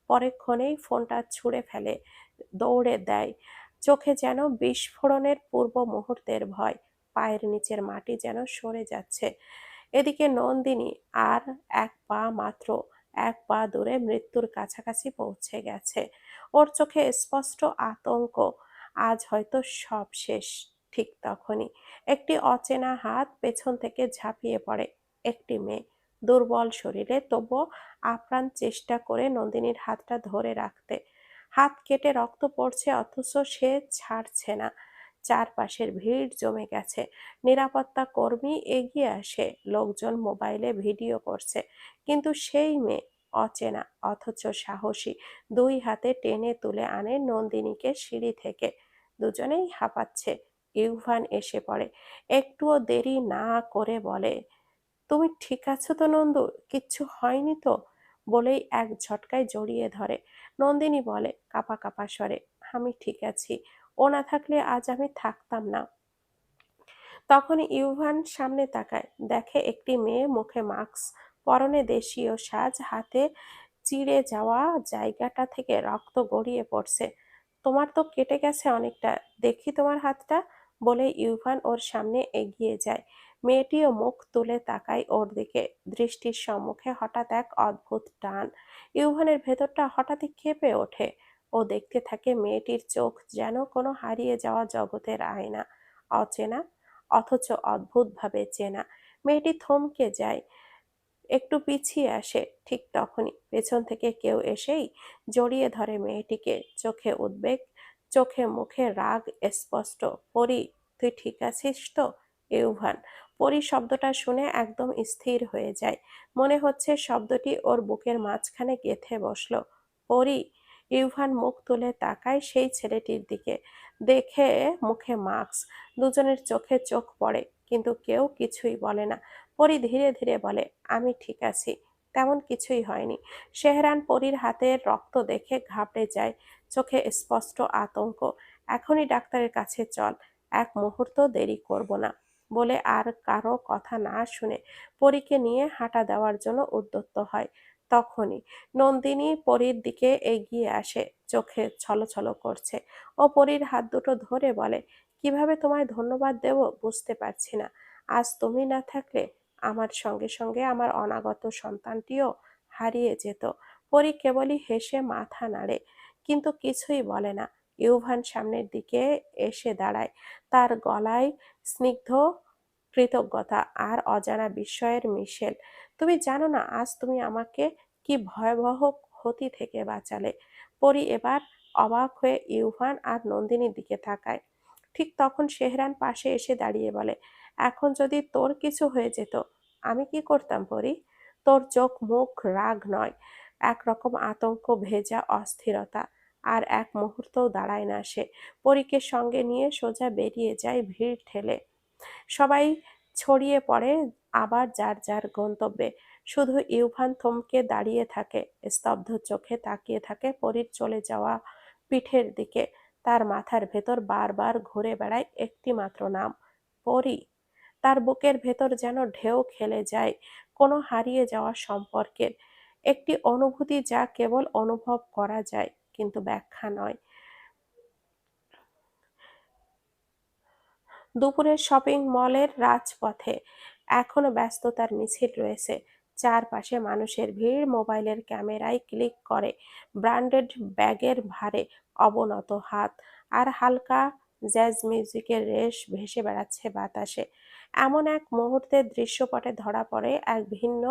পরেক্ষণেই ফোনটা ছুঁড়ে ফেলে, দৌড়ে দেয়। চোখে যেন বিস্ফোরণের পূর্ব মুহূর্তের ভয়, পায়ের নিচের মাটি যেন সরে যাচ্ছে। এদিকে নন্দিনী আর এক পা মাত্র, এক পা দূরে মৃত্যুর কাছাকাছি পৌঁছে গেছে। ওর চোখে স্পষ্ট আতঙ্ক, আজ হয়তো সব শেষ। ঠিক তখনই একটি অচেনা হাত পেছন থেকে ঝাঁপিয়ে পড়ে। একটি মেয়ে, দুর্বল শরীরে, তবুও আপ্রাণ চেষ্টা করে নন্দিনীর হাতটা ধরে রাখতে। হাত কেটে রক্ত পড়ছে, অথচ সে ছাড়ছে না। চারপাশের ভিড় জমে গেছে, নিরাপত্তা কর্মী এগিয়ে আসে, লোকজন মোবাইলে ভিডিও করছে, কিন্তু সেই মেয়ে, অচেনা অথচ সাহসী, দুই হাতে টেনে তুলে আনে নন্দিনীকে সিঁড়ি থেকে। দুজনেই হাঁপাচ্ছে। ইউভান এসে পড়ে, একটুও দেরি না করে বলে, তুমি ঠিক আছো তো নন্দু? কিচ্ছু হয়নি তো? বলেই এক ঝটকায় জড়িয়ে ধরে। নন্দিনী বলে কাঁপা কাঁপা স্বরে, আমি ঠিক আছি। ও না থাকলে আজ আমি থাকতাম না। তখনই ইউভান সামনে তাকায়, দেখে একটি মেয়ে, মুখে মাস্ক, পরনে দেশীয় সাজ, হাতে চিড়ে যাওয়া জায়গাটা থেকে রক্ত গড়িয়ে পড়ছে। তোমার তো কেটে গেছে অনেকটা, দেখি তোমার হাতটা, বলে ইউভান ওর সামনে এগিয়ে যায়। মেয়েটিও মুখ তুলে তাকায় ওর দিকে। দৃষ্টির সম্মুখে হঠাৎ এক অদ্ভুত টান। ইউভানের ভেতরটা হঠাৎই কেঁপে ওঠে। ও দেখতে থাকে মেয়েটির চোখ যেন কোনো হারিয়ে যাওয়া জগতের আয়না, অচেনা অথচ অদ্ভুতভাবে চেনা। মেয়েটি থমকে যায়, একটু পিছিয়ে আসে। ঠিক তখনই পেছন থেকে কেউ এসেই জড়িয়ে ধরে মেয়েটিকে। চোখে উদ্বেগ, চোখে মুখে রাগ স্পষ্ট। পরি, তুই ঠিক আছিস তো? ইউভান। পরি শব্দটা শুনে একদম স্থির হয়ে যায়। মনে হচ্ছে শব্দটি ওর বুকের মাঝখানে গেঁথে বসলো। পরি। ইউভান মুখ তুলে তাকায় সেই ছেলেটির দিকে। দেখে মুখে মাস্ক, দুজনের চোখে চোখ পড়ে, কিন্তু কেউ কিছুই বলে না। পরি ধীরে ধীরে বলে, আমি ঠিক আছি, তেমন কিছুই হয়নি। শেহরান পরির হাতের রক্ত দেখে ঘাবড়ে যায়, চোখে স্পষ্ট আতঙ্ক। এখনই ডাক্তারের কাছে চল, এক মুহূর্ত দেরি করব না, বলে আর কারো কথা না শুনে পরীকে নিয়ে হাঁটা দেওয়ার জন্য উদ্যত হয়। তখনই নন্দিনী পরীর দিকে এগিয়ে আসে, চোখে ছলছল করছে। ও পরীর হাত দুটো ধরে বলে, কিভাবে তোমায় ধন্যবাদ দেব বুঝতে পারছি না। আজ তুমি না থাকলে আমার সঙ্গে সঙ্গে আমার অনাগত সন্তানটিও হারিয়ে যেত। পরী কেবলই হেসে মাথা নাড়ে, কিন্তু কিছুই বলে না। ইউভান সামনের দিকে এসে দাঁড়ায়, তার গলায় স্নিগ্ধ কৃতজ্ঞতা আর অজানা বিস্ময়ের মিশেল। তুমি জানো না আজ তুমি আমাকে কি ভয়াবহ ক্ষতি থেকে বাঁচালে। পরী এবার অবাক হয়ে ইউভান আর নন্দিনীর দিকে তাকায়। ঠিক তখন শেহরান পাশে এসে দাঁড়িয়ে বলে, এখন যদি তোর কিছু হয়ে যেত, আমি কি করতাম পরি? তোর চোখ মুখ রাগ নয়, একরকম আতঙ্ক ভেজা অস্থিরতা। আর এক মুহূর্তও দাঁড়ায় না সে। পরীকে সঙ্গে নিয়ে সোজা বেরিয়ে যায় ভিড় ঠেলে। সবাই ছড়িয়ে পড়ে আবার যার যার গন্তব্যে। শুধু ইউভান থমকে দাঁড়িয়ে থাকে, স্তব্ধ চোখে তাকিয়ে থাকে পরীর চলে যাওয়া পিঠের দিকে। তার মাথার ভেতর বারবার ঘুরে বেড়ায় একটি মাত্র নাম, পরী। তার বুকের ভেতর যেন ঢেউ খেলে যায় কোনো হারিয়ে যাওয়া সম্পর্কের। একটি অনুভূতি যা কেবল অনুভব করা যায়, কিন্তু ব্যাখ্যা নয়। দুপুরের শপিং মলের রাজপথে এখনো ব্যস্ততার মিছিল রয়েছে। চারপাশে মানুষের ভিড়, মোবাইলের ক্যামেরায় ক্লিক করে, ব্র্যান্ডেড ব্যাগের ভারে অবনত হাত, আর হালকা জ্যাজ মিউজিকের রেশ ভেসে বেড়াচ্ছে বাতাসে। এমন এক মুহূর্তে দৃশ্যপটে ধরা পড়ে এক ভিন্ন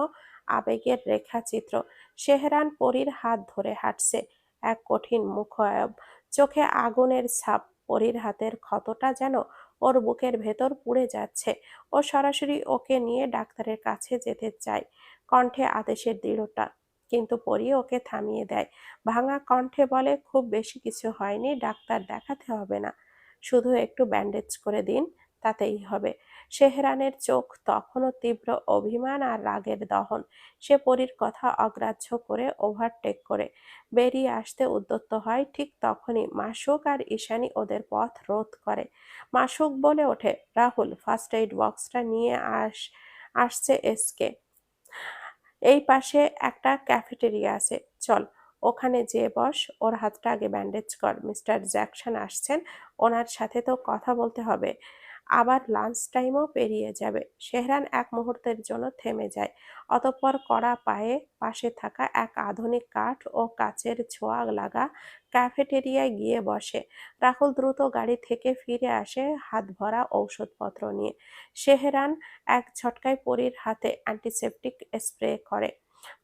আবেগের রেখাচিত্র। শেহরান পরীর হাত ধরে হাঁটছে, এক কঠিন মুখায়ব, চোখে আগুনের ছাপ। পরীর হাতের ক্ষতটা যেন ওর বুকের ভেতর পুড়ে যাচ্ছে। ও সরাসরি ওকে নিয়ে ডাক্তারের কাছে যেতে চায়, কণ্ঠে আদেশের দৃঢ়তা। কিন্তু পরি ওকে থামিয়ে দেয়, ভাঙা কণ্ঠে বলে, খুব বেশি কিছু হয়নি, ডাক্তার দেখাতে হবে না, শুধু একটু ব্যান্ডেজ করে দিন, তাতেই হবে। শেহরানের চোখ তখনও তীব্র অভিমান আর রাগের দহন। সে পরীর কথা অগ্রাহ্য করে ওভারটেক করে বেরিয়ে আসতে উদ্যত হয়। ঠিক তখনই মাসুক আর ঈশানী ওদের পথ রোধ করে। মাসুক বলে ওঠে, রাহুল, ফার্স্ট এইড বক্সটা নিয়ে আসছে এসকে। এই পাশে একটা ক্যাফেটেরিয়া আছে, চল ওখানে যেয়ে বস, ওর হাতটা আগে ব্যান্ডেজ কর, মিস্টার জ্যাকসন আসছেন, ওনার সাথে তো কথা বলতে হবে। আবার লাঞ্চ টাইমও পেরিয়ে যাবে। শেহরান এক মুহূর্তের জন্য থেমে যায়, অতঃপর কড়া পায়ে পাশে থাকা এক আধুনিক কাঠ ও কাচের ছোঁয়া লাগা ক্যাফেটেরিয়ায় গিয়ে বসে। রাহুল দ্রুত গাড়ি থেকে ফিরে আসে হাত ভরা ঔষধপত্র নিয়ে। শেহরান এক ঝটকায় পরীর হাতে অ্যান্টিসেপটিক স্প্রে করে,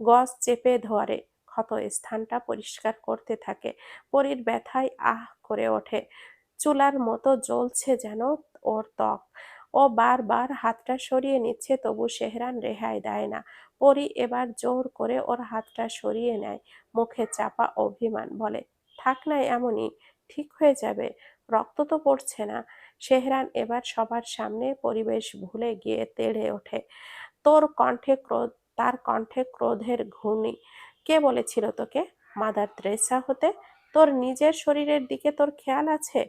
গজ চেপে ধরে ক্ষত স্থানটা পরিষ্কার করতে থাকে। পরীর ব্যথায় আহ করে ওঠে, চুলার মতো জ্বলছে যেন ওর ত্বক। ও বারবার হাতটা সরিয়ে নিচ্ছে, তবু শেহরান রেহাই দেয় না। পরী এবার জোর করে ওর হাতটা সরিয়ে নেয়, মুখে চাপা অভিমান, বলে, থাক না এমনই, ঠিক হয়ে যাবে, রক্ত তো পড়ছে না। শেহরান এবার সবার সামনে পরিবেশ ভুলে গিয়ে তেড়ে ওঠে, তোর কণ্ঠে ক্রোধ, তার কণ্ঠে ক্রোধের ঘূর্ণি। কে বলেছিল তোকে মাদার তেরেসা হতে? তোর নিজের শরীরের দিকে তোর খেয়াল আছে?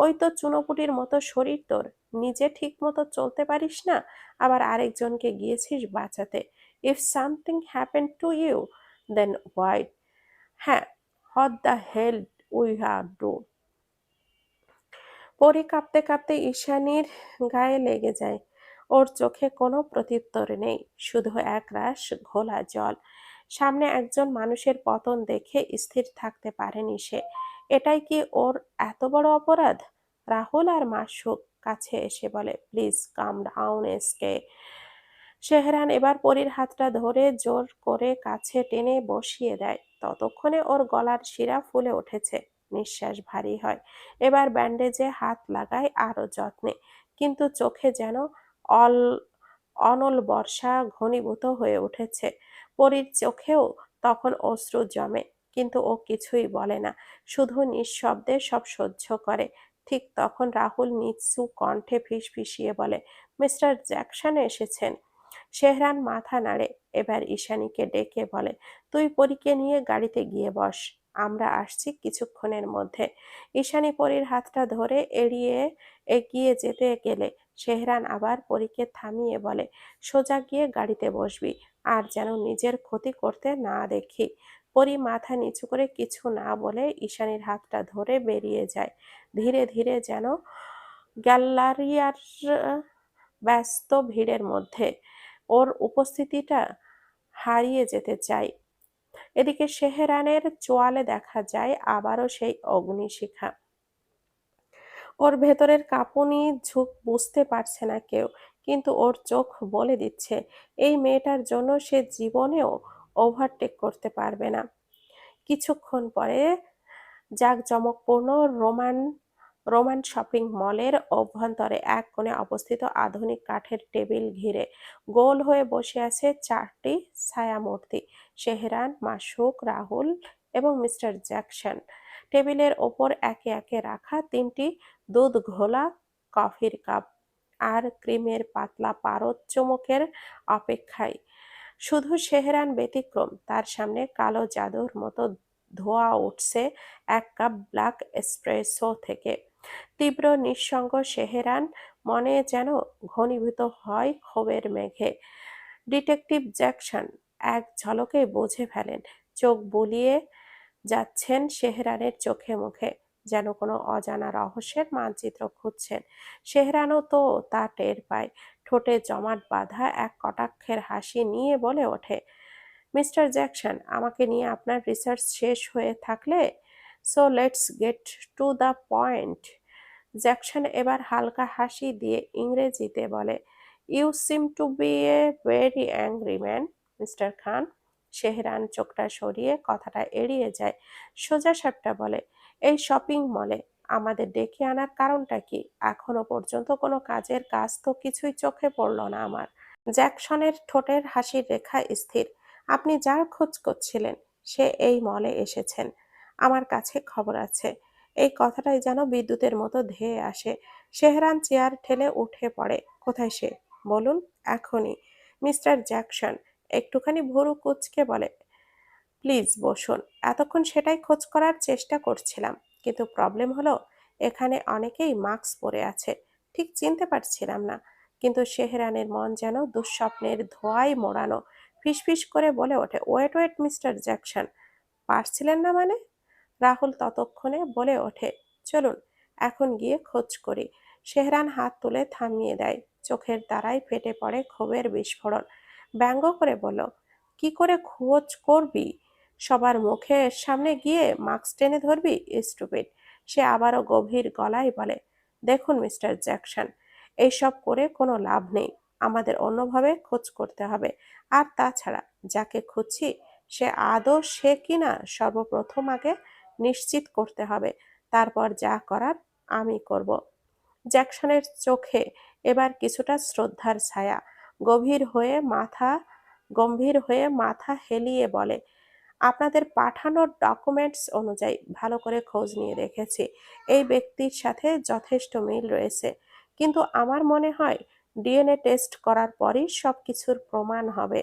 ওই তো চুনোপুটির মতো শরীর তোর, নিজে ঠিক মতো চলতে পারিস না, আবার আরেকজনকে গিয়েছিস বাঁচাতে। If something happen to you, then what? হ্যাঁ, what the hell we are do? Pari কাঁপতে কাঁপতে ঈশানীর গায়ে লেগে যায়। ওর চোখে কোনো প্রত্যুত্তর নেই, শুধু একরাশ ঘোলা জল। সামনে একজন মানুষের পতন দেখে স্থির থাকতে পারেনি সে। এটাই কি ওর এত বড় অপরাধ? রাহুল আর মাসুক কাছে এসে বলে, please come down SK. Shehran এবার পরীর হাতটা ধরে জোর করে কাছে টেনে বসিয়ে দেয়। ততক্ষণে ওর গলার শিরা ফুলে উঠেছে, নিঃশ্বাস ভারী হয়। এবার ব্যান্ডেজে হাত লাগায় আরো যত্নে, কিন্তু চোখে যেন অল অনল বর্ষা ঘনীভূত হয়ে উঠেছে। পরীর চোখেও তখন অশ্রু জমে, কিন্তু ও কিছুই বলে না, শুধু নিঃশব্দে সব সহ্য করে। ঠিক তখন রাহুল নিচু কণ্ঠে ফিসফিসিয়ে বলে, মিস্টার জ্যাকসন এসেছেন। শেহরান মাথা নাড়ে, এবার ঈশানীকে ডেকে বলে, তুই পরীকে নিয়ে গাড়িতে গিয়ে বস, আমরা আসছি কিছুক্ষণের মধ্যে। ঈশানী পরীর হাতটা ধরে এগিয়ে যেতে গেলে শেহরান আবার পরীকে থামিয়ে বলে, সোজা গিয়ে গাড়িতে বসবি, আর যেন নিজের ক্ষতি করতে না দেখি। পরী মাথা নিচু করে কিছু না বলে ঈশানীর হাতটা ধরে বেরিয়ে যায়, ধীরে ধীরে, যেন গ্যালারিয়ার ব্যস্ত ভিড়ের মধ্যে ওর উপস্থিতিটা হারিয়ে যেতে চায়। এদিকে শেহরানের চোয়ালে দেখা যায় আবারও সেই অগ্নিশিখা। ওর ভেতরের কাঁপুনি ঝোঁক বুঝতে পারছে না কেউ, কিন্তু ওর চোখ বলে দিচ্ছে এই মেয়েটার জন্য সে জীবনেও ওভারটেক করতে পারবে না। কিছুক্ষণ পরে জাঁকজমকপূর্ণ রোমান রোমান শপিং মলের অভ্যন্তরে এক কোণে অবস্থিত আধুনিক কাঠের টেবিল ঘিরে গোল হয়ে বসে আছে চারটি ছায়ামূর্তি, শেহরান, মাসুক, রাহুল এবং মিস্টার জ্যাকসন। টেবিলের ওপর একে একে রাখা তিনটি দুধ ঘোলা কফির কাপ আর ক্রিমের পাতলা পারদ চমকের অপেক্ষায়। শুধু শেহরান ব্যতিক্রম, তার সামনে কালো জাদুর মতো ধোঁয়া উঠছে এক কাপ ব্ল্যাক এসপ্রেসো থেকে। তীব্র নিঃসঙ্গ শেহরান মনে যেন ঘনীভূত হয় ক্ষোভের মেঘে। ডিটেকটিভ জ্যাকসন এক ঝলকে বুঝে ফেলেন, চোখ বুলিয়ে যাচ্ছেন শেহরানের চোখে মুখে, যেন কোনো অজানা রহস্যের মানচিত্র খুঁজছেন। শেহরানও তো তা টের পায়। ঠোঁটে জমাট বাঁধা এক কটাক্ষের হাসি নিয়ে বলে ওঠে, মিস্টার জ্যাকসন, আমাকে নিয়ে আপনার রিসার্চ শেষ হয়ে থাকলে so let's get to the point. Jackson এবার হালকা হাসি দিয়ে ইংরেজিতে বলে, you seem to be a very angry man, mister Khan. Shehran চোখটা সরিয়ে কথাটা এড়িয়ে যায়, সোজা সাপটা বলে, এই শপিং মলে আমাদের ডেকে আনার কারণটা কি? এখনো পর্যন্ত কোনো কাজের কাজ তো কিছুই চোখে পড়ল না আমার। জ্যাকসনের ঠোঁটের হাসির রেখা স্থির। আপনি যার খোঁজ করছিলেন সে এই মলে এসেছেন, আমার কাছে খবর আছে। এই কথাটাই যেন বিদ্যুতের মতো ধেয়ে আসে। শেহরান চেয়ার ঠেলে উঠে পড়ে, কোথায় সে? বলুন এখনই। মিস্টার জ্যাকসন একটুখানি ভুরু কুঁচকে বলে, প্লিজ বসুন। এতক্ষণ সেটাই খোঁজ করার চেষ্টা করছিলাম, কিন্তু প্রবলেম হলো এখানে অনেকেই মাস্ক পরে আছে, ঠিক চিনতে পারছিলাম না। কিন্তু শেহরানের মন যেন দুঃস্বপ্নের ধোঁয়ায় মোড়ানো, ফিসফিস করে বলে ওঠে, ওয়েট ওয়েট মিস্টার জ্যাকসন, পারছিলেন না মানে? রাহুল ততক্ষণে বলে ওঠে, চলুন এখন গিয়ে খোঁজ করি। শেহরান হাত তুলে থামিয়ে দেয়, চোখের তারায় ফেটে পড়ে ক্ষোভের বিস্ফোরণ। ব্যঙ্গ করে বলল, কি করে খোঁজ করবি? সবার মুখের সামনে গিয়ে মাস্ক টেনে ধরবি? স্টুপিড। সে আবারও গভীর গলায় বলে, দেখুন মিস্টার জ্যাকসন, এইসব করে কোনো লাভ নেই, আমাদের অন্যভাবে খোঁজ করতে হবে। আর তাছাড়া যাকে খুঁজছি সে আদৌ সে কিনা সর্বপ্রথম আগে নিশ্চিত করতে হবে, তারপর যা করার আমি করব। জ্যাকসনের চোখে এবার কিছুটা শ্রদ্ধার ছায়া, গম্ভীর হয়ে মাথা হেলিয়ে বলে, আপনাদের পাঠানো ডকুমেন্টস অনুযায়ী ভালো করে খোঁজ নিয়ে দেখেছি, এই ব্যক্তির সাথে যথেষ্ট মিল রয়েছে, কিন্তু আমার মনে হয় ডিএনএ টেস্ট করার পরই সবকিছুর প্রমাণ হবে।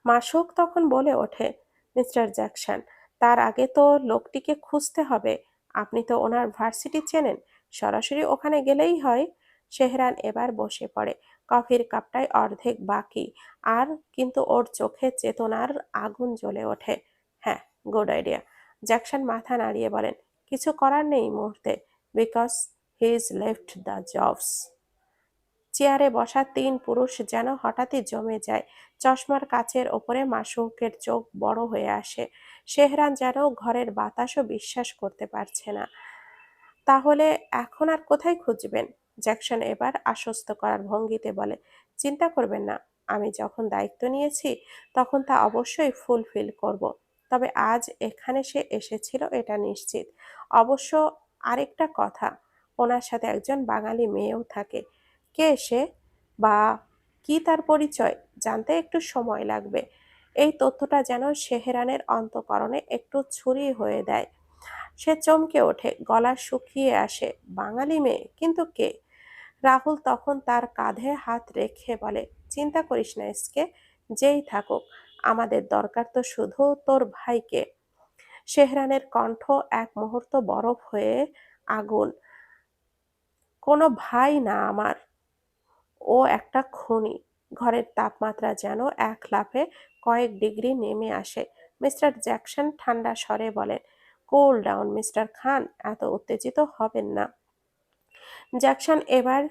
মাসুক তখন বলে ওঠে, মিস্টার জ্যাকসন, তার আগে তো লোকটিকে খুঁজতে হবে। আপনি তো ওনার ভার্সিটি চেনেন, সরাসরি ওখানে গেলেই হয়। শেহরান এবার বসে পড়ে। কফির কাপটায় অর্ধেক বাকি, আর কিন্তু ওর চোখে চেতনার আগুন জ্বলে ওঠে। হ্যাঁ, গুড আইডিয়া। জ্যাকসন মাথা নাড়িয়ে বলেন, কিছু করার নেই এই মুহূর্তে, because he is left the jobs. চেয়ারে বসা তিন পুরুষ যেন হঠাৎই জমে যায়। চশমার কাচের ওপরে মাসুকের চোখ বড় হয়ে আসে। শেহরান যেন ঘরের বাতাসও বিশ্বাস করতে পারছে না। তাহলে এখন আর কোথায় খুঁজবেন? জ্যাকসন এবার আশ্বস্ত করার ভঙ্গিতে বলে, চিন্তা করবেন না, আমি যখন দায়িত্ব নিয়েছি তখন তা অবশ্যই ফুলফিল করব। তবে আজ এখানে সে এসেছিল এটা নিশ্চিত। অবশ্য আরেকটা কথা, ওনার সাথে একজন বাঙালি মেয়েও থাকে। কে সে, বা কি তার পরিচয়, জানতে একটু সময় লাগবে। এই তথ্যটা যেন শেহরানের অন্তঃকরণে একটু ছুরি হয়ে দেয়। সে চমকে ওঠে, গলা শুকিয়ে আসে। বাঙালি মেয়ে, কিন্তু কে? রাহুল তখন তার কাঁধে হাত রেখে বলে, চিন্তা করিস না এসকে, যেই থাকুক, আমাদের দরকার তো শুধু তোর ভাইকে। শেহরানের কণ্ঠ এক মুহূর্ত বরফ হয়ে আগুন। কোনো ভাই না আমার, ও একটা খুনি। ঘরের তাপমাত্রা যেন এক লাফে কয়েক ডিগ্রি নেমে আসে। মিস্টার জ্যাকসন ঠান্ডা স্বরে বলেন, কুল ডাউন মিস্টার খান, এত উত্তেজিত হবেন না। জ্যাকসন এবার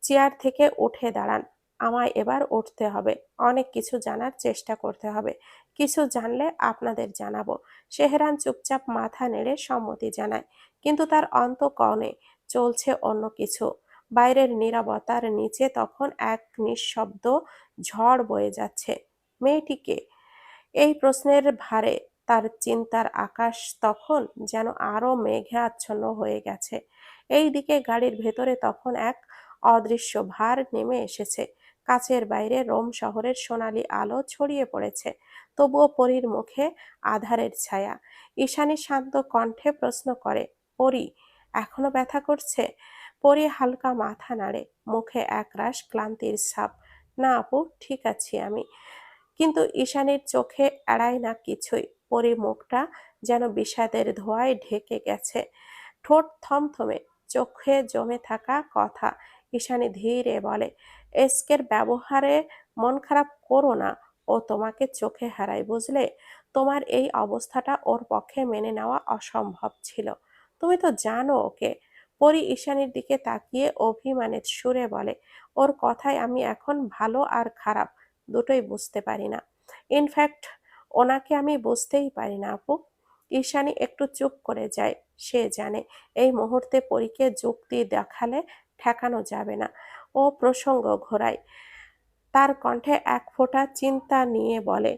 চেয়ার থেকে উঠে দাঁড়ান। আমায় এবার উঠতে হবে, অনেক কিছু জানার চেষ্টা করতে হবে। কিছু জানলে আপনাদের জানাবো। শেহরান চুপচাপ মাথা নেড়ে সম্মতি জানায়, কিন্তু তার অন্তঃকরণে চলছে অন্য কিছু। বাইরের নীরবতার নিচে তখন এক নিঃশব্দ ঝড় বয়ে যাচ্ছে। মেয়েটিকে, এই প্রশ্নের ভারে তার চিন্তার আকাশ তখন যেন আরো মেঘে আচ্ছন্ন হয়ে গেছে। এই দিকে গাড়ির ভেতরে তখন এক অদৃশ্য ভার নেমে এসেছে। কাচের বাইরে রোম শহরের সোনালি আলো ছড়িয়ে পড়েছে, তবুও পরীর মুখে আধারের ছায়া। ঈশানী শান্ত কণ্ঠে প্রশ্ন করে, পরী, এখনো ব্যথা করছে? পরী হালকা মাথা নাড়ে, মুখে একরাশ ক্লান্তির ছাপ। না আপু, ঠিক আছি আমি। কিন্তু ঈশানীর চোখে এড়ায় না কিছুই। পরীর মুখটা যেন বিষাদের ধোঁয়ায় ঢেকে গেছে, ঠোঁট থমথমে, চোখে জমে থাকা কথা। ঈশানী ধীরে বলে, এসকের ব্যবহারে মন খারাপ করো না, ও তোমাকে চোখে হারায় বুঝলে। তোমার এই অবস্থাটা ওর পক্ষে মেনে নেওয়া অসম্ভব ছিল। তুমি তো জানো ওকে। পরী ঈশানীর দিকে তাকিয়ে অভিমানের সুরে বলে, ওর কথায় আমি এখন ভালো আর খারাপ দুটোই বুঝতে পারি না। ইনফ্যাক্ট ওনাকে আমি বুঝতেই পারি না আপু। ঈশানী একটু চুপ করে যায়। সে জানে এই মুহূর্তে পরীকে যুক্তি দেখালে ঠেকানো যাবে না। ও প্রসঙ্গ ঘোরায়, তার কণ্ঠে এক ফোঁটা চিন্তা নিয়ে বলে,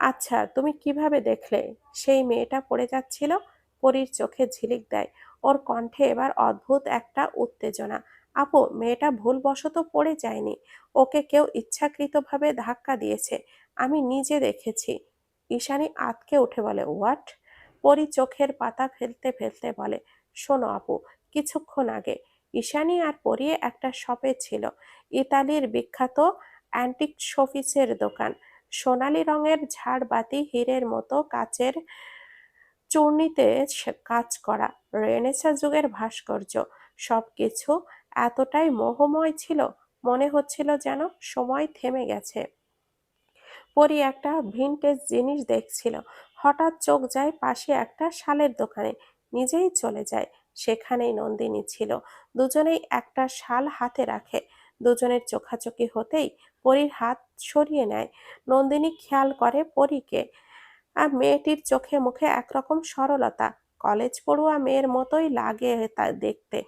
আচ্ছা তুমি কিভাবে দেখলে সেই মেয়েটা পড়ে যাচ্ছিল? পরীর চোখে ঝিলিক দেয়, ওর কণ্ঠে এবার অদ্ভুত একটা উত্তেজনা। আপু, মেয়েটা ভুলবশত পড়ে যায়নি, ওকে কেউ ইচ্ছাকৃতভাবে ধাক্কা দিয়েছে, আমি নিজে দেখেছি। ঈশানী আঁতকে উঠে বলে, হোয়াট? পরী চোখের পাতা ফেলতে ফেলতে বলে, শোনো আপু, কিছুক্ষণ আগে ঈশানী আর পরী একটা শপে ছিল, ইতালির বিখ্যাত অ্যান্টিক শোপিসের দোকান। সোনালী রঙের ঝাড়বাতি, হীরের মতো কাচের চূর্ণিতে কাজ করা, রেনেসাঁ যুগের ভাস্কর্য, সবকিছু এতটাই মোহময় ছিল, মনে হচ্ছিল যেন সময় থেমে গেছে। পরী একটা ভিনটেজ জিনিস দেখছিল, হঠাৎ চোখ যায় পাশে একটা শালের দোকানে, নিজেই চলে যায়। সেখানেই নন্দিনী ছিল। দুজনেই একটা শাল হাতে রাখে। দুজনের চোখাচোখি হতেই পরীর হাত সরিয়ে নেয়। নন্দিনী খেয়াল করে পরীকে, আর মেয়েটির চোখে মুখে একরকম সরলতা, কলেজ পড়ুয়া মেয়ের মতোই লাগে তা দেখতে।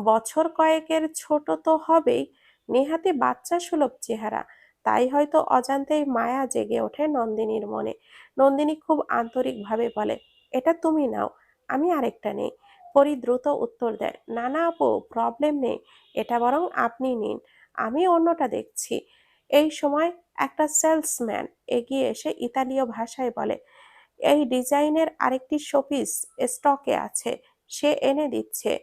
বছর কয়েকের ছোট তো হবেই, নেহাতি বাচ্চা সুলভ চেহারা। তাই হয়তো অজান্তেই মায়া জেগে ওঠে নন্দিনীর মনে। নন্দিনী খুব আন্তরিকভাবে বলে, এটা তুমি নাও, আমি আরেকটা নেই। পরি দ্রুত উত্তর দেয়, না না আপু, প্রবলেম নেই, এটা বরং আপনি নিন, আমি অন্যটা দেখছি। এই সময় একটা সেলসম্যান এগিয়ে এসে ইতালীয় ভাষায় বলে, এই ডিজাইনের আরেকটি শোপিস স্টকে আছে, সে এনে দিচ্ছে।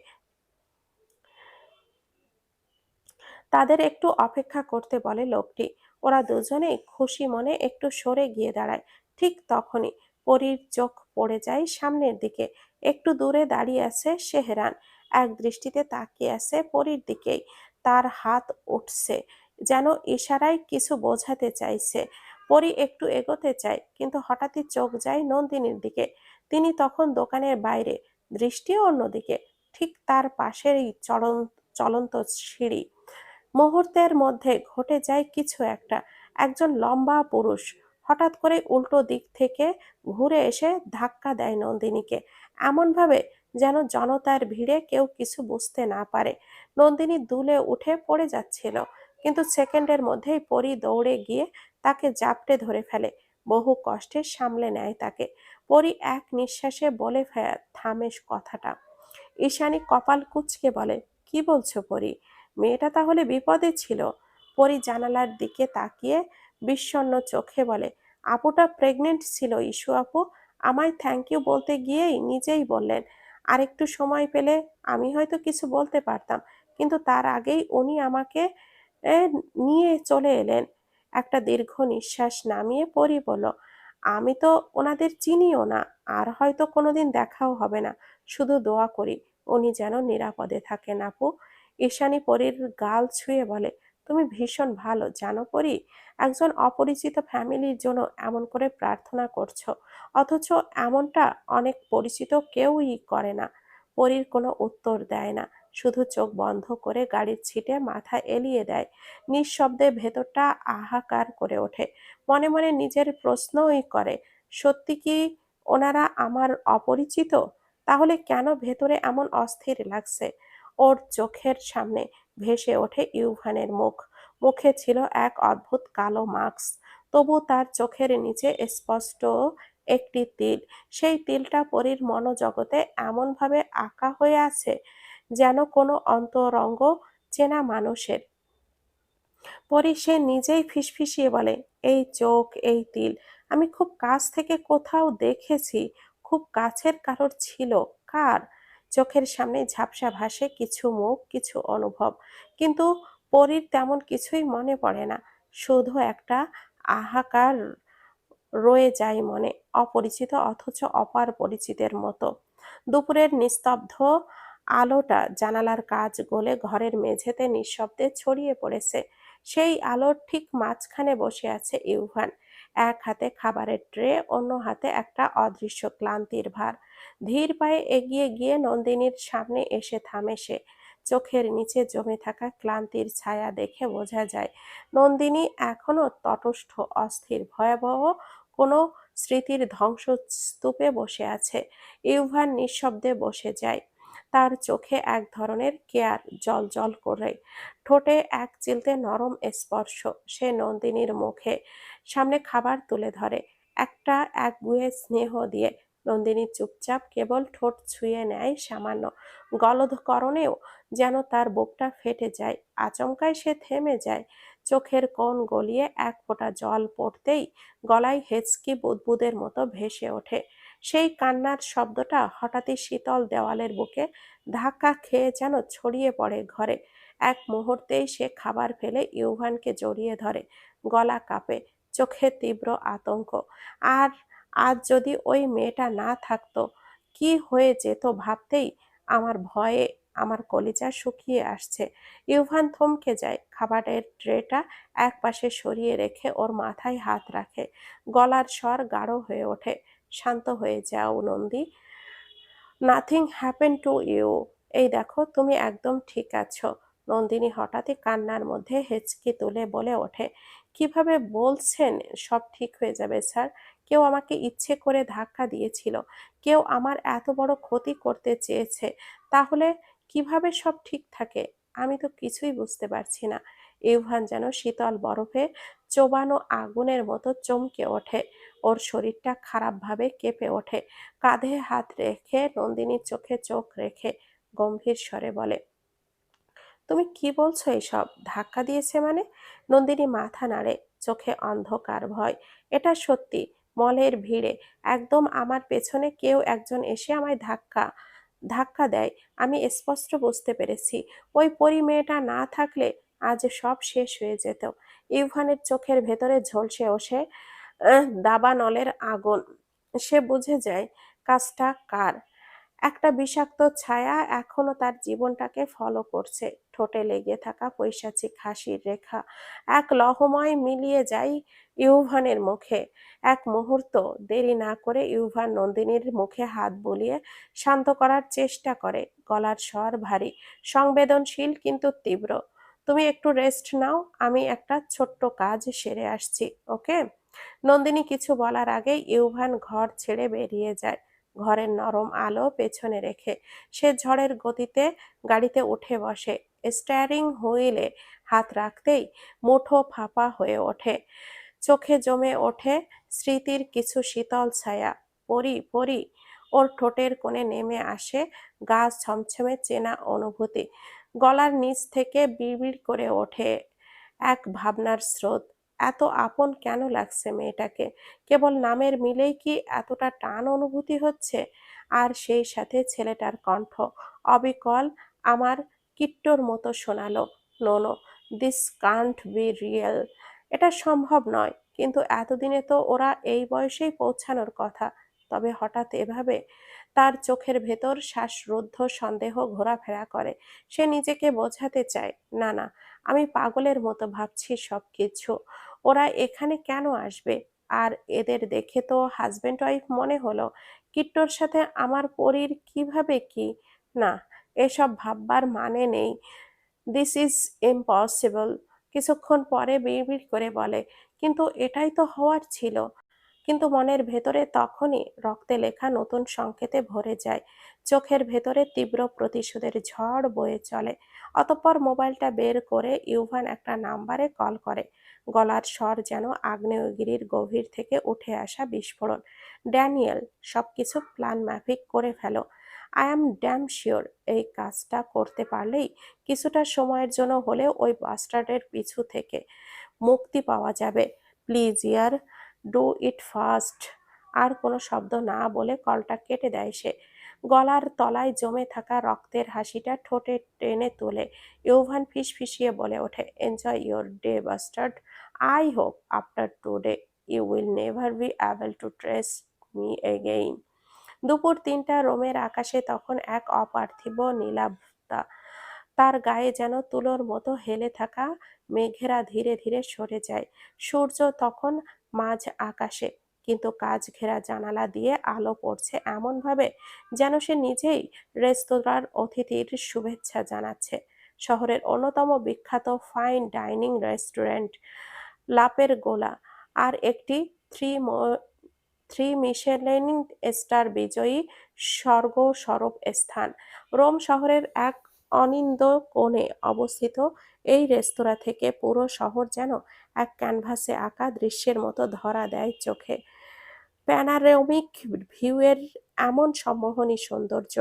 তাদের একটু অপেক্ষা করতে বলে লোকটি। ওরা দুজনেই খুশি মনে একটু সরে গিয়ে দাঁড়ায়। ঠিক তখনই পরীর চোখ পড়ে যায় সামনের দিকে। একটু দূরে দাঁড়িয়ে আছে শেহরান, এক দৃষ্টিতে তাকিয়ে আছে পরীর দিকেই। তার হাত উঠছে, যেন ইশারায় কিছু বোঝাতে চাইছে। পরী একটু এগোতে চায়, কিন্তু হঠাৎই চোখ যায় নন্দিনীর দিকে। তিনি তখন দোকানের বাইরে, দৃষ্টিও অন্যদিকে, ঠিক তার পাশেরই চলন্ত সিঁড়ি। মুহূর্তের মধ্যে ঘটে যায় কিছু একটা। একজন লম্বা পুরুষ হঠাৎ করে উল্টো দিক থেকে ঘুরে এসে ধাক্কা দেয় নন্দিনীকে, এমনভাবে যেন জনতার ভিড়ে কেউ কিছু বুঝতে না পারে। নন্দিনী দুলে উঠে পড়ে যাচ্ছিল, কিন্তু সেকেন্ডের মধ্যেই পরী দৌড়ে গিয়ে তাকে জাপটে ধরে ফেলে, বহু কষ্টে সামলে নেয় তাকে। পরী এক নিঃশ্বাসে বলে থামে কথাটা। ঈশানী কপাল কুঁচকে বলে, কি বলছো পরী? মেয়েটা তাহলে বিপদে ছিল? পরী জানালার দিকে তাকিয়ে বিষণ্ণ চোখে বলে, আপুটা প্রেগনেন্ট ছিল ইস্যু আপু। আমায় থ্যাংক ইউ বলতে গিয়েই নিজেই বললেন। আরেকটু সময় পেলে আমি হয়তো কিছু বলতে পারতাম, কিন্তু তার আগেই উনি আমাকে এ, নিয়ে চলে এলেন। একটা দীর্ঘ নিঃশ্বাস নামিয়ে পরী বলল, আমি তো ওনাদের চিনিও না, আর হয়তো কোনোদিন দেখাও হবে না। শুধু দোয়া করি উনি যেন নিরাপদে থাকেন আপু। ঈশানী পরীর গাল ছুঁয়ে বলে, তুমি ভীষণ ভালো জানো পরী, একজন অপরিচিত ফ্যামিলির জন্য এমন করে প্রার্থনা করছো, অথচ এমনটা অনেক পরিচিত কেউই করে না। পরীর কোনো উত্তর দেয় না, শুধু চোখ বন্ধ করে গাড়ির ছিটে মাথা এলিয়ে দেয়। নিঃশব্দে ভেতরটা আহাকার করে ওঠে। মনে মনে নিজের প্রশ্নই করে, সত্যি কি ওনারা আমার অপরিচিত? তাহলে কেন ভেতরে এমন অস্থির লাগছে? ওর চোখের সামনে ভেসে ওঠে ইউভানের মুখ। মুখে ছিল এক অদ্ভুত কালো মাস্ক, তবু তার চোখের নিচে স্পষ্ট একটি তিল। সেই তিলটা পরীর মনোজগতে এমনভাবে আঁকা হয়ে আছে, যেন কোনো অন্তরঙ্গ চেনা মানুষের। পরে সে নিজেই ফিসফিসিয়ে বলে, এই চোখ, এই তিল আমি খুব কাছ থেকে কোথাও দেখেছি। খুব কাছের কারোর ছিল। কার? চোখের সামনে ঝাপসা ভাসে কিছু মুখ, কিছু অনুভব, কিন্তু পরীর তেমন কিছুই মনে পড়ে না। শুধু একটা আহাকার রয়ে যায় মনে, অপরিচিত অথচ অপার পরিচিতের মতো। দুপুরের নিস্তব্ধ আলোটা জানালার কাঁচ গলে ঘরের মেঝেতে নিঃশব্দে ছড়িয়ে পড়েছে। সেই আলোর ঠিক মাঝখানে বসে আছে ইউভান, এক হাতে খাবারের ট্রে, অন্য হাতে একটা অদৃশ্য ক্লান্তির ভার। ধীর পায়ে এগিয়ে গিয়ে নন্দিনীর সামনে এসে থামে সে। চোখের নিচে জমে থাকা ক্লান্তির ছায়া দেখে বোঝা যায় নন্দিনী এখনো তটস্থ, অস্থির, ভয়াবহ কোনো স্মৃতির ধ্বংসস্তূপে বসে আছে। ইউভান নিঃশব্দে বসে যায়, তার চোখে এক ধরনের কেয়ার জল করে, ঠোঁটে এক চিলতে নরম স্পর্শ। সে নন্দিনীর মুখে সামনে খাবার তুলে ধরে, একটা একগুঁয়ে স্নেহ দিয়ে। নন্দিনী চুপচাপ কেবল ঠোঁট ছুঁয়ে নেয় সামান্য। গলদকরণেও যেন তার বুকটা ফেটে যায়। আচমকায় সে থেমে যায়, চোখের কোণ গলিয়ে এক ফোঁটা জল পড়তেই গলায় হেঁচকি বুদবুদের মতো ভেসে ওঠে। সেই কান্নার শব্দটা হঠাৎই শীতল দেওয়ালের বুকে ধাক্কা খেয়ে যেন ছড়িয়ে পড়ে ঘরে। এক মুহূর্তেই সে খাবার ফেলে ইউভানকে জড়িয়ে ধরে, গলা কাঁপে, চোখে তীব্র আতঙ্ক। আর আজ যদি ওই মেয়েটা না থাকতো, কি হয়ে যেত ভাবতেই আমার ভয়ে আমার কলিজা শুকিয়ে আসছে। ইউভান থমকে যায়, খাবারের ট্রেটা এক পাশে সরিয়ে রেখে ওর মাথায় হাত রাখে। গলার স্বর গাঢ় হয়ে ওঠে, শান্ত হয়ে যাও Nandi, nothing happen to you. এই দেখো তুমি একদম ঠিক আছো। নন্দিনী হঠাৎই কান্নার মধ্যে হেঁচকি তুলে বলে ওঠে, কিভাবে বলছেন সব ঠিক হয়ে যাবে স্যার? কেউ আমাকে ইচ্ছে করে ধাক্কা দিয়েছিল, কেউ আমার এত বড় ক্ষতি করতে চেয়েছে, তাহলে কিভাবে সব ঠিক থাকে? আমি তো কিছুই বুঝতে পারছি না। ইউভান যেন শীতল বরফে চোবানো আগুনের মতো চমকে ওঠে, ওর শরীরটা খারাপভাবে কেঁপে ওঠে। কাঁধে হাত রেখে নন্দিনীর চোখে চোখ রেখে গম্ভীর স্বরে বলে, তুমি কি বলছো এসব? ধাক্কা দিয়েছে মানে? নন্দিনী মাথা নাড়ে, চোখে অন্ধকার ভয়। এটা সত্যি, মলের ভিড়ে একদম আমার পেছনে কেউ একজন এসে আমায় ধাক্কা ধাক্কা দেয়। আমি স্পষ্ট বুঝতে পেরেছি, ওই পরী মেয়েটা না থাকলে আজ সব শেষ হয়ে যেত। ইউভানের চোখের ভেতরে ঝলসে ওঠে দাবানলের আগুন, সে বুঝে যায় কাজটা কার। একটা বিষাক্ত ছায়া এখনো তার জীবনটাকে ফলো করছে। ঠোঁটে লেগে থাকা পৈশাচিক হাসির রেখা এক লহমায় মিলিয়ে যায় ইউভানের মুখে। এক মুহূর্ত দেরি না করে ইউভান নন্দিনীর মুখে হাত বুলিয়ে শান্ত করার চেষ্টা করে। গলার স্বর ভারী, সংবেদনশীল কিন্তু তীব্র। তুমি একটু রেস্ট নাও, আমি একটা ছোট্ট কাজ সেরে আসছি, ওকে? নন্দিনী কিছু বলার আগেই ইউভান ঘর ছেড়ে বেরিয়ে যায়। ঘরের নরম আলো পেছনে রেখে সে ঝড়ের গতিতে গাড়িতে উঠে বসে। স্টিয়ারিং হুইলে হাত রাখতেই মুঠো ফাঁপা হয়ে ওঠে। চোখে জমে ওঠে স্মৃতির কিছু শীতল ছায়া। পরি পরি, ওর ঠোঁটের কোণে নেমে আসে গা ছমছমে চেনা অনুভূতি। গলার নিচ থেকে বিড়বিড় করে ওঠে এক ভাবনার স্রোত। এত আপন কেন লাগছে মেয়েটাকে? কেবল নামের মিলেই কি এতটা টান অনুভূতি হচ্ছে? আর সেই সাথে ছেলেটার কণ্ঠ অবিকল আমার কিট্টোর মতো শোনালো, no no, this can't be real. এটা সম্ভব নয়। কিন্তু এতদিনে তো ওরা এই বয়সেই পৌঁছানোর কথা। তবে হঠাৎ এভাবে তার চোখের ভেতর শ্বাসরুদ্ধ সন্দেহ ঘোরাফেরা করে। সে নিজেকে বোঝাতে চায়, না না, আমি পাগলের মতো ভাবছি সবকিছু। ওরা এখানে কেন আসবে? আর এদের দেখে তো হাজবেন্ড ওয়াইফ মনে হলো। কিট্টোর সাথে আমার পরীর কিভাবে কি? না, এসব ভাববার মানে নেই। This is impossible. কিছুক্ষণ পরে বিড়বিড় করে বলে, কিন্তু এটাই তো হওয়ার ছিল। কিন্তু মনের ভেতরে তখনই রক্তে লেখা নতুন সংকেতে ভরে যায়। চোখের ভেতরে তীব্র প্রতিশোধের ঝড় বয়ে চলে। অতঃপর মোবাইলটা বের করে ইউভান একটা নাম্বারে কল করে। গলার স্বর যেন আগ্নেয়গিরির গভীর থেকে উঠে আসা বিস্ফোরণ। ড্যানিয়েল, সবকিছু প্ল্যান মাফিক করে ফেলো। আই অ্যাম ড্যাম শিওর এই কাজটা করতে পারলেই কিছুটা সময়ের জন্য হলেও ওই বাস্টার্ডের পিছু থেকে মুক্তি পাওয়া যাবে। প্লিজ ইয়ার, ডু ইট ফাস্ট। আর কোনো শব্দ না বলে কলটা কেটে দেয় সে। গলার তলায় জমে থাকা রক্তের হাসিটা ঠোঁটে টেনে তোলে। ইউভান ফিসফিসিয়ে বলে ওঠে, enjoy your day bastard. I hope after today you will never be able to trace me again. দুপুর ৩টা, রোমের আকাশে তখন এক অপার্থিব নীলাভতা। তার গায়ে যেন তুলোর মতো হেলে থাকা মেঘেরা ধীরে ধীরে সরে যায়। সূর্য তখন মাঝ আকাশে, কিন্তু কাচ ঘেরা জানালা দিয়ে আলো পড়ছে এমনভাবে যেন সে নিজেই রেস্তোরাঁর অতিথির শুভেচ্ছা জানাচ্ছে। শহরের অন্যতম বিখ্যাত ফাইন ডাইনিং রেস্টুরেন্ট লাপের গোলা আর একটি থ্রি থ্রি মিশেলিন স্টার বিজয়ী স্বর্গস্বরূপ স্থান। রোম শহরের এক অনিন্দ কোণে অবস্থিত এই রেস্তোরাঁ থেকে পুরো শহর যেন এক ক্যানভাসে আঁকা দৃশ্যের মতো ধরা দেয় চোখে। প্যানারোমিক ভিউয়ের এমন সম্মোহনী সৌন্দর্য,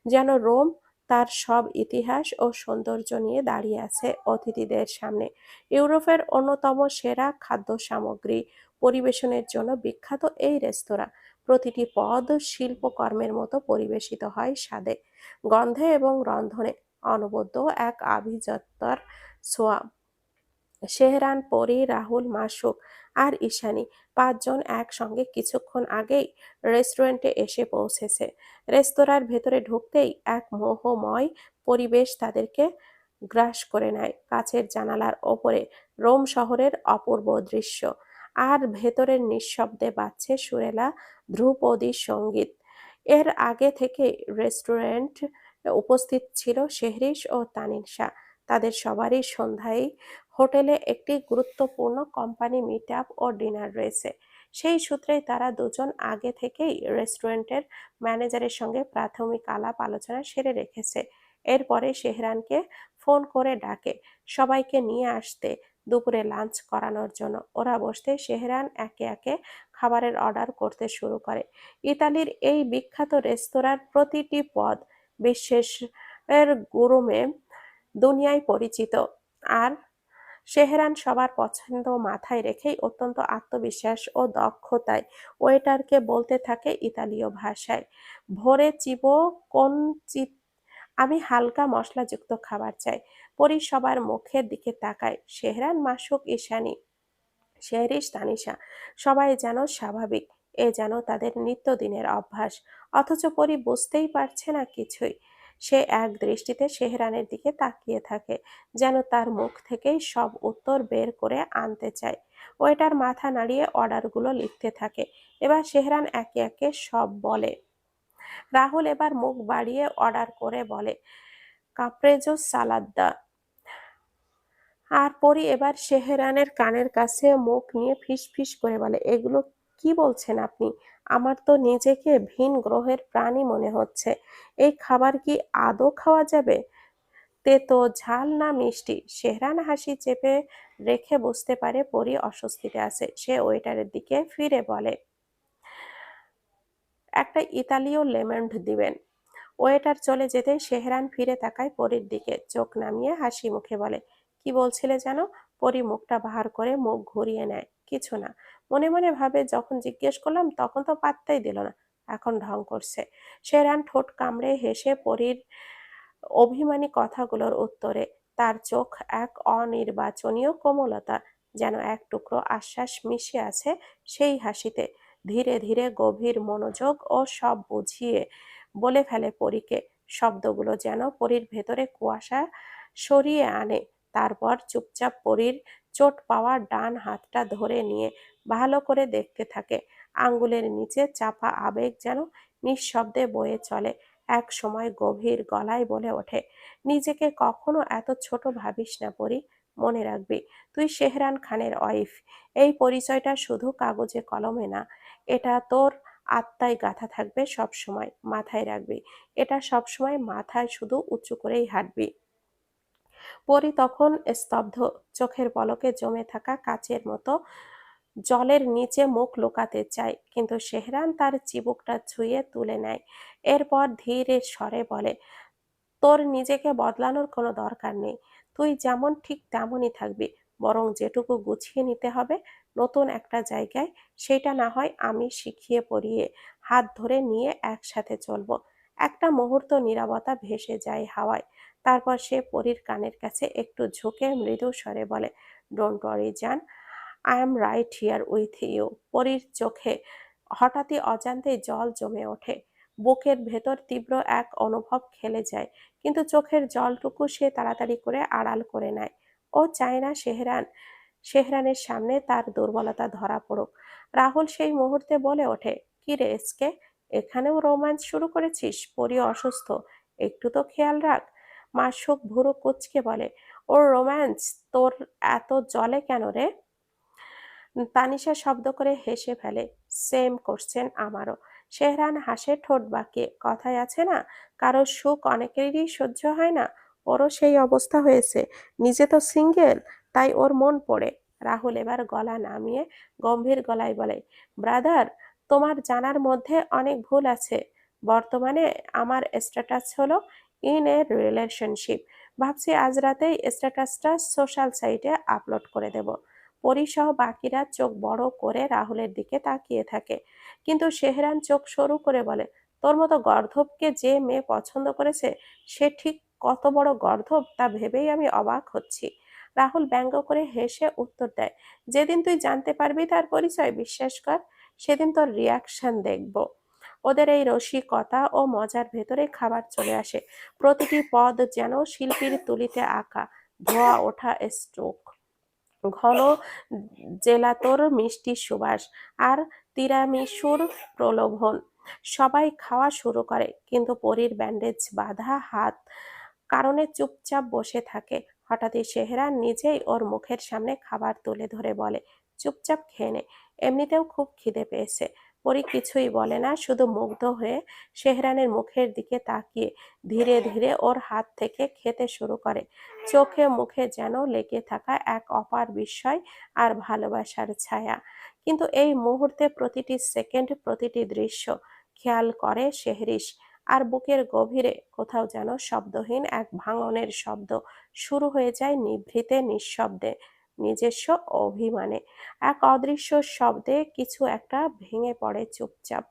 যেন রোম তার সব ইতিহাস ও সৌন্দর্য নিয়ে দাঁড়িয়ে আছে অতিথিদের সামনে। ইউরোপের অন্যতম সেরা খাদ্য সামগ্রী পরিবেশনের জন্য বিখ্যাত এই রেস্তোরাঁ। প্রতিটি পদ শিল্পকর্মের মতো পরিবেশিত হয় স্বাদে, গন্ধে এবং রন্ধনে অনবদ্য এক আভিজাত্যর ছোঁয়া। শেহরান, পরি, রাহুল, মাসুক আর ঈশানী পাঁচজন একসঙ্গে কিছুক্ষণ আগেই রেস্টুরেন্টে এসে পৌঁছেছে। রেস্তোরাঁর ভেতরে ঢুকতেই এক মোহময় পরিবেশ তাদেরকে গ্রাস করে নেয়। কাচের জানালার ওপরে রোম শহরের অপূর্ব দৃশ্য, আর ভেতরের নিঃশব্দে বাজছে সুরেলা ধ্রুপদী সঙ্গীত। এর আগে থেকে রেস্টুরেন্ট উপস্থিত ছিল শেহরিশ ও তানিশা। তাদের সবারই সন্ধ্যায় হোটেলে একটি গুরুত্বপূর্ণ কোম্পানি মিট আপ ও ডিনার রয়েছে। সেই সূত্রেই তারা দুজন আগে থেকেই রেস্টুরেন্টের ম্যানেজারের সঙ্গে প্রাথমিক আলাপ আলোচনা সেরে রেখেছে। এরপরে শেহরানকে ফোন করে ডাকে সবাইকে নিয়ে আসতে, দুপুরে লাঞ্চ করানোর জন্য। ওরা বসতে শেহরান একে একে খাবারের অর্ডার করতে শুরু করে। ইতালির এই বিখ্যাত রেস্তোরাঁর প্রতিটি পদ বিশ্বের গুরুমে দুনিয়ায় পরিচিত। আর শেহরান সবার পছন্দ মাথায় রেখেই অত্যন্ত আত্মবিশ্বাস ও দক্ষতায় ওয়েটারকে বলতে থাকে ইতালীয় ভাষায়, ভোরে চিবো কোন চিত, আমি হালকা মশলাযুক্ত খাবার চাই। পরি সবার মুখের দিকে তাকায়। শেহরান, মাসুক, ঈশানী, শেহরিশ, তানিশা সবাই যেন স্বাভাবিক। এ যেন তাদের নিত্যদিনের অভ্যাস। অথচ পরি বুঝতেই পারছে না কিছুই। সে এক দৃষ্টিতে সেহরানের দিকে তাকিয়ে থাকে, যেন তার মুখ থেকেই সব উত্তর বের করে আনতে চায়। ওয়েটার মাথা নাড়িয়ে অর্ডারগুলো লিখতে থাকে। এবার সেহরান একে একে সব বলে। রাহুল এবার মুখ বাড়িয়ে অর্ডার করে বলে, কাপ্রেজো সালাদ্দা। আর পরি এবার সেহরানের কানের কাছে মুখ নিয়ে ফিস ফিস করে বলে, এগুলো কি বলছেন আপনি? আমার তো নিজেকে ভিন গ্রহের প্রাণী মনে হচ্ছে। এই খাবার কি আদৌ খাওয়া যাবে? তেতো, ঝাল না মিষ্টি? সেহরান হাসি চেপে রেখে বুঝতে পারে পরি অস্বস্তিতে আছে। সে ওয়েটারের দিকে ফিরে বলে, একটা ইতালীয় লেমন্ড দিবেন। ওয়েটার চলে যেতেই সেহরান ফিরে তাকায় পরীর দিকে, চোখ নামিয়ে হাসি মুখে বলে, কি বলছিলে যেন? পরী মুখটা বাহার করে মুখ ঘুরিয়ে নেয়, কিছু না। মনে মনে ভাবে, যখন জিজ্ঞেস করলাম তখন তো পাত্তাই দিল না, এখন ঢং করছে। সেহরান ঠোঁট কামড়ে হেসে পরীর অভিমানী কথাগুলোর উত্তরে তার চোখ এক অনির্বাচনীয় কোমলতা, যেন এক টুকরো আশ্বাস মিশে আছে সেই হাসিতে। ধীরে ধীরে গভীর মনোযোগ ও সব বুঝিয়ে বলে ফেলে পরীকে। শব্দগুলো যেন পরীর ভেতরে কুয়াশা সরিয়ে আনে। তারপর চুপচাপ পরীর চোট পাওয়া ডান হাতটা ধরে নিয়ে ভালো করে দেখতে থাকে। আঙ্গুলের নিচে চাপা আবেগ যেন নিঃশব্দে বয়ে চলে। এক সময় গভীর গলায় বলে ওঠে, নিজেকে কখনো এত ছোট ভাবিস না পরি। মনে রাখবি, তুই সেহরান খানের ওয়াইফ। এই পরিচয়টা শুধু কাগজে কলমে না, এটা তোর আত্মায় গাঁথা থাকবে সব সময়। মাথায় রাখবি, এটা সব সময় মাথায় শুধু উঁচু করেই হাঁটবি। পরি তখন স্তব্ধ, চোখের পলকে জমে থাকা কাচের মতো জলের নিচে মুখ লুকাতে চায়, কিন্তু সেহরান তার চিবুকটা ছুঁয়ে তুলে নেয়। এরপর ধীরে স্বরে বলে, তোর নিজেকে বদলানোর কোনো দরকার নেই। তুই যেমন ঠিক তেমনই থাকবি। বরং যেটুকু গুছিয়ে নিতে হবে নতুন একটা জায়গায়, সেটা না হয় আমি শিখিয়ে পড়িয়ে হাত ধরে নিয়ে একসাথে চলবো। একটা মুহূর্ত নীরবতা ভেসে যায় হাওয়ায়। তারপর সে পরীর কানের কাছে একটু ঝুঁকে মৃদু স্বরে বলে, ডোন্ট ওয়ারি জান, I am right here with you. পরীর চোখে হঠাৎই অজান্তেই জল জমে ওঠে। বুকের ভেতর তীব্র এক অনুভব খেলে যায়, কিন্তু চোখের জলটুকু সে তাড়াতাড়ি করে আড়াল করে নেয়। ও চায় না সেহরানের সামনে তার দুর্বলতা ধরা পড়ুক। রাহুল সেই মুহূর্তে বলে ওঠে, কি রে এসকে, এখানেও রোম্যান্স শুরু করেছিস? পরি অসুস্থ, একটু তো খেয়াল রাখ। মাসুক ভুরু কুঁচকে বলে, ওর রোম্যান্স তোর এত জলে কেন রে? তানিশা শব্দ করে হেসে ফেলে, সেম কোশ্চেন আমারও। সেহরান হাসে ঠোঁট বাঁকিয়ে, কথায় আছে না, কারো সুখ অনেকেরই সহ্য হয় না। ওরও সেই অবস্থা হয়েছে। নিজে তো সিঙ্গেল, তাই ওর মন পড়ে। রাহুল এবার গলা নামিয়ে গম্ভীর গলায় বলে, ব্রাদার, তোমার জানার মধ্যে অনেক ভুল আছে। বর্তমানে আমার স্ট্যাটাস হলো ইন এ রিলেশনশিপ। ভাবছি আজ রাতেই স্ট্যাটাসটা সোশ্যাল সাইটে আপলোড করে দেব। পরিসহ বাকিরা চোখ বড় করে রাহুলের দিকে তাকিয়ে থাকে, কিন্তু সেহরান চোখ সরু করে বলে, তোর মতো গর্ধবকে যে মেয়ে পছন্দ করেছে, সে ঠিক কত বড় গর্ধব তা ভেবেই আমি অবাক হচ্ছি। রাহুল ব্যঙ্গ করে হেসে উত্তর দেয়, যেদিন তুই জানতে পারবি তার পরিচয়, বিশ্বাস কর, সেদিন তোর রিয়াকশন দেখব। ওদের এই রসিকতা ও মজার ভেতরে খাবার চলে আসে। প্রতিটি পদ যেন শিল্পীর তুলিতে আঁকা, ধোয়া ওঠা স্ট্রোক, ঘন জেলাতোর মিষ্টি সুবাস, আর তিরামিসুর প্রলোভন। সবাই খাওয়া শুরু করে, কিন্তু পরীর ব্যান্ডেজ বাঁধা হাত কারণে চুপচাপ বসে থাকে। হঠাৎই সেহরান নিজেই ওর মুখের সামনে খাবার তুলে ধরে বলে, চুপচাপ খেয়ে নে, এমনিতেও খুব খিদে পেয়েছে। পরী কিছুই বলে না, শুধু মুগ্ধ হয়ে সেহরানের মুখের দিকে তাকিয়ে ধীরে ধীরে ওর হাত থেকে খেতে শুরু করে। চোখে মুখে যেন লেগে থাকা এক অপার বিস্ময় আর ভালোবাসার ছায়া। কিন্তু এই মুহূর্তে প্রতিটি সেকেন্ড, প্রতিটি দৃশ্য খেয়াল করে শেহরিশ। আর বুকের গভীরে কোথাও যেন শব্দহীন এক ভাঙনের শব্দ শুরু হয়ে যায় নিভৃতে, নিঃশব্দে, নিজস্ব অভিমানে। এক অদৃশ্য শব্দে কিছু একটা ভেঙে পড়ে চুপচাপ।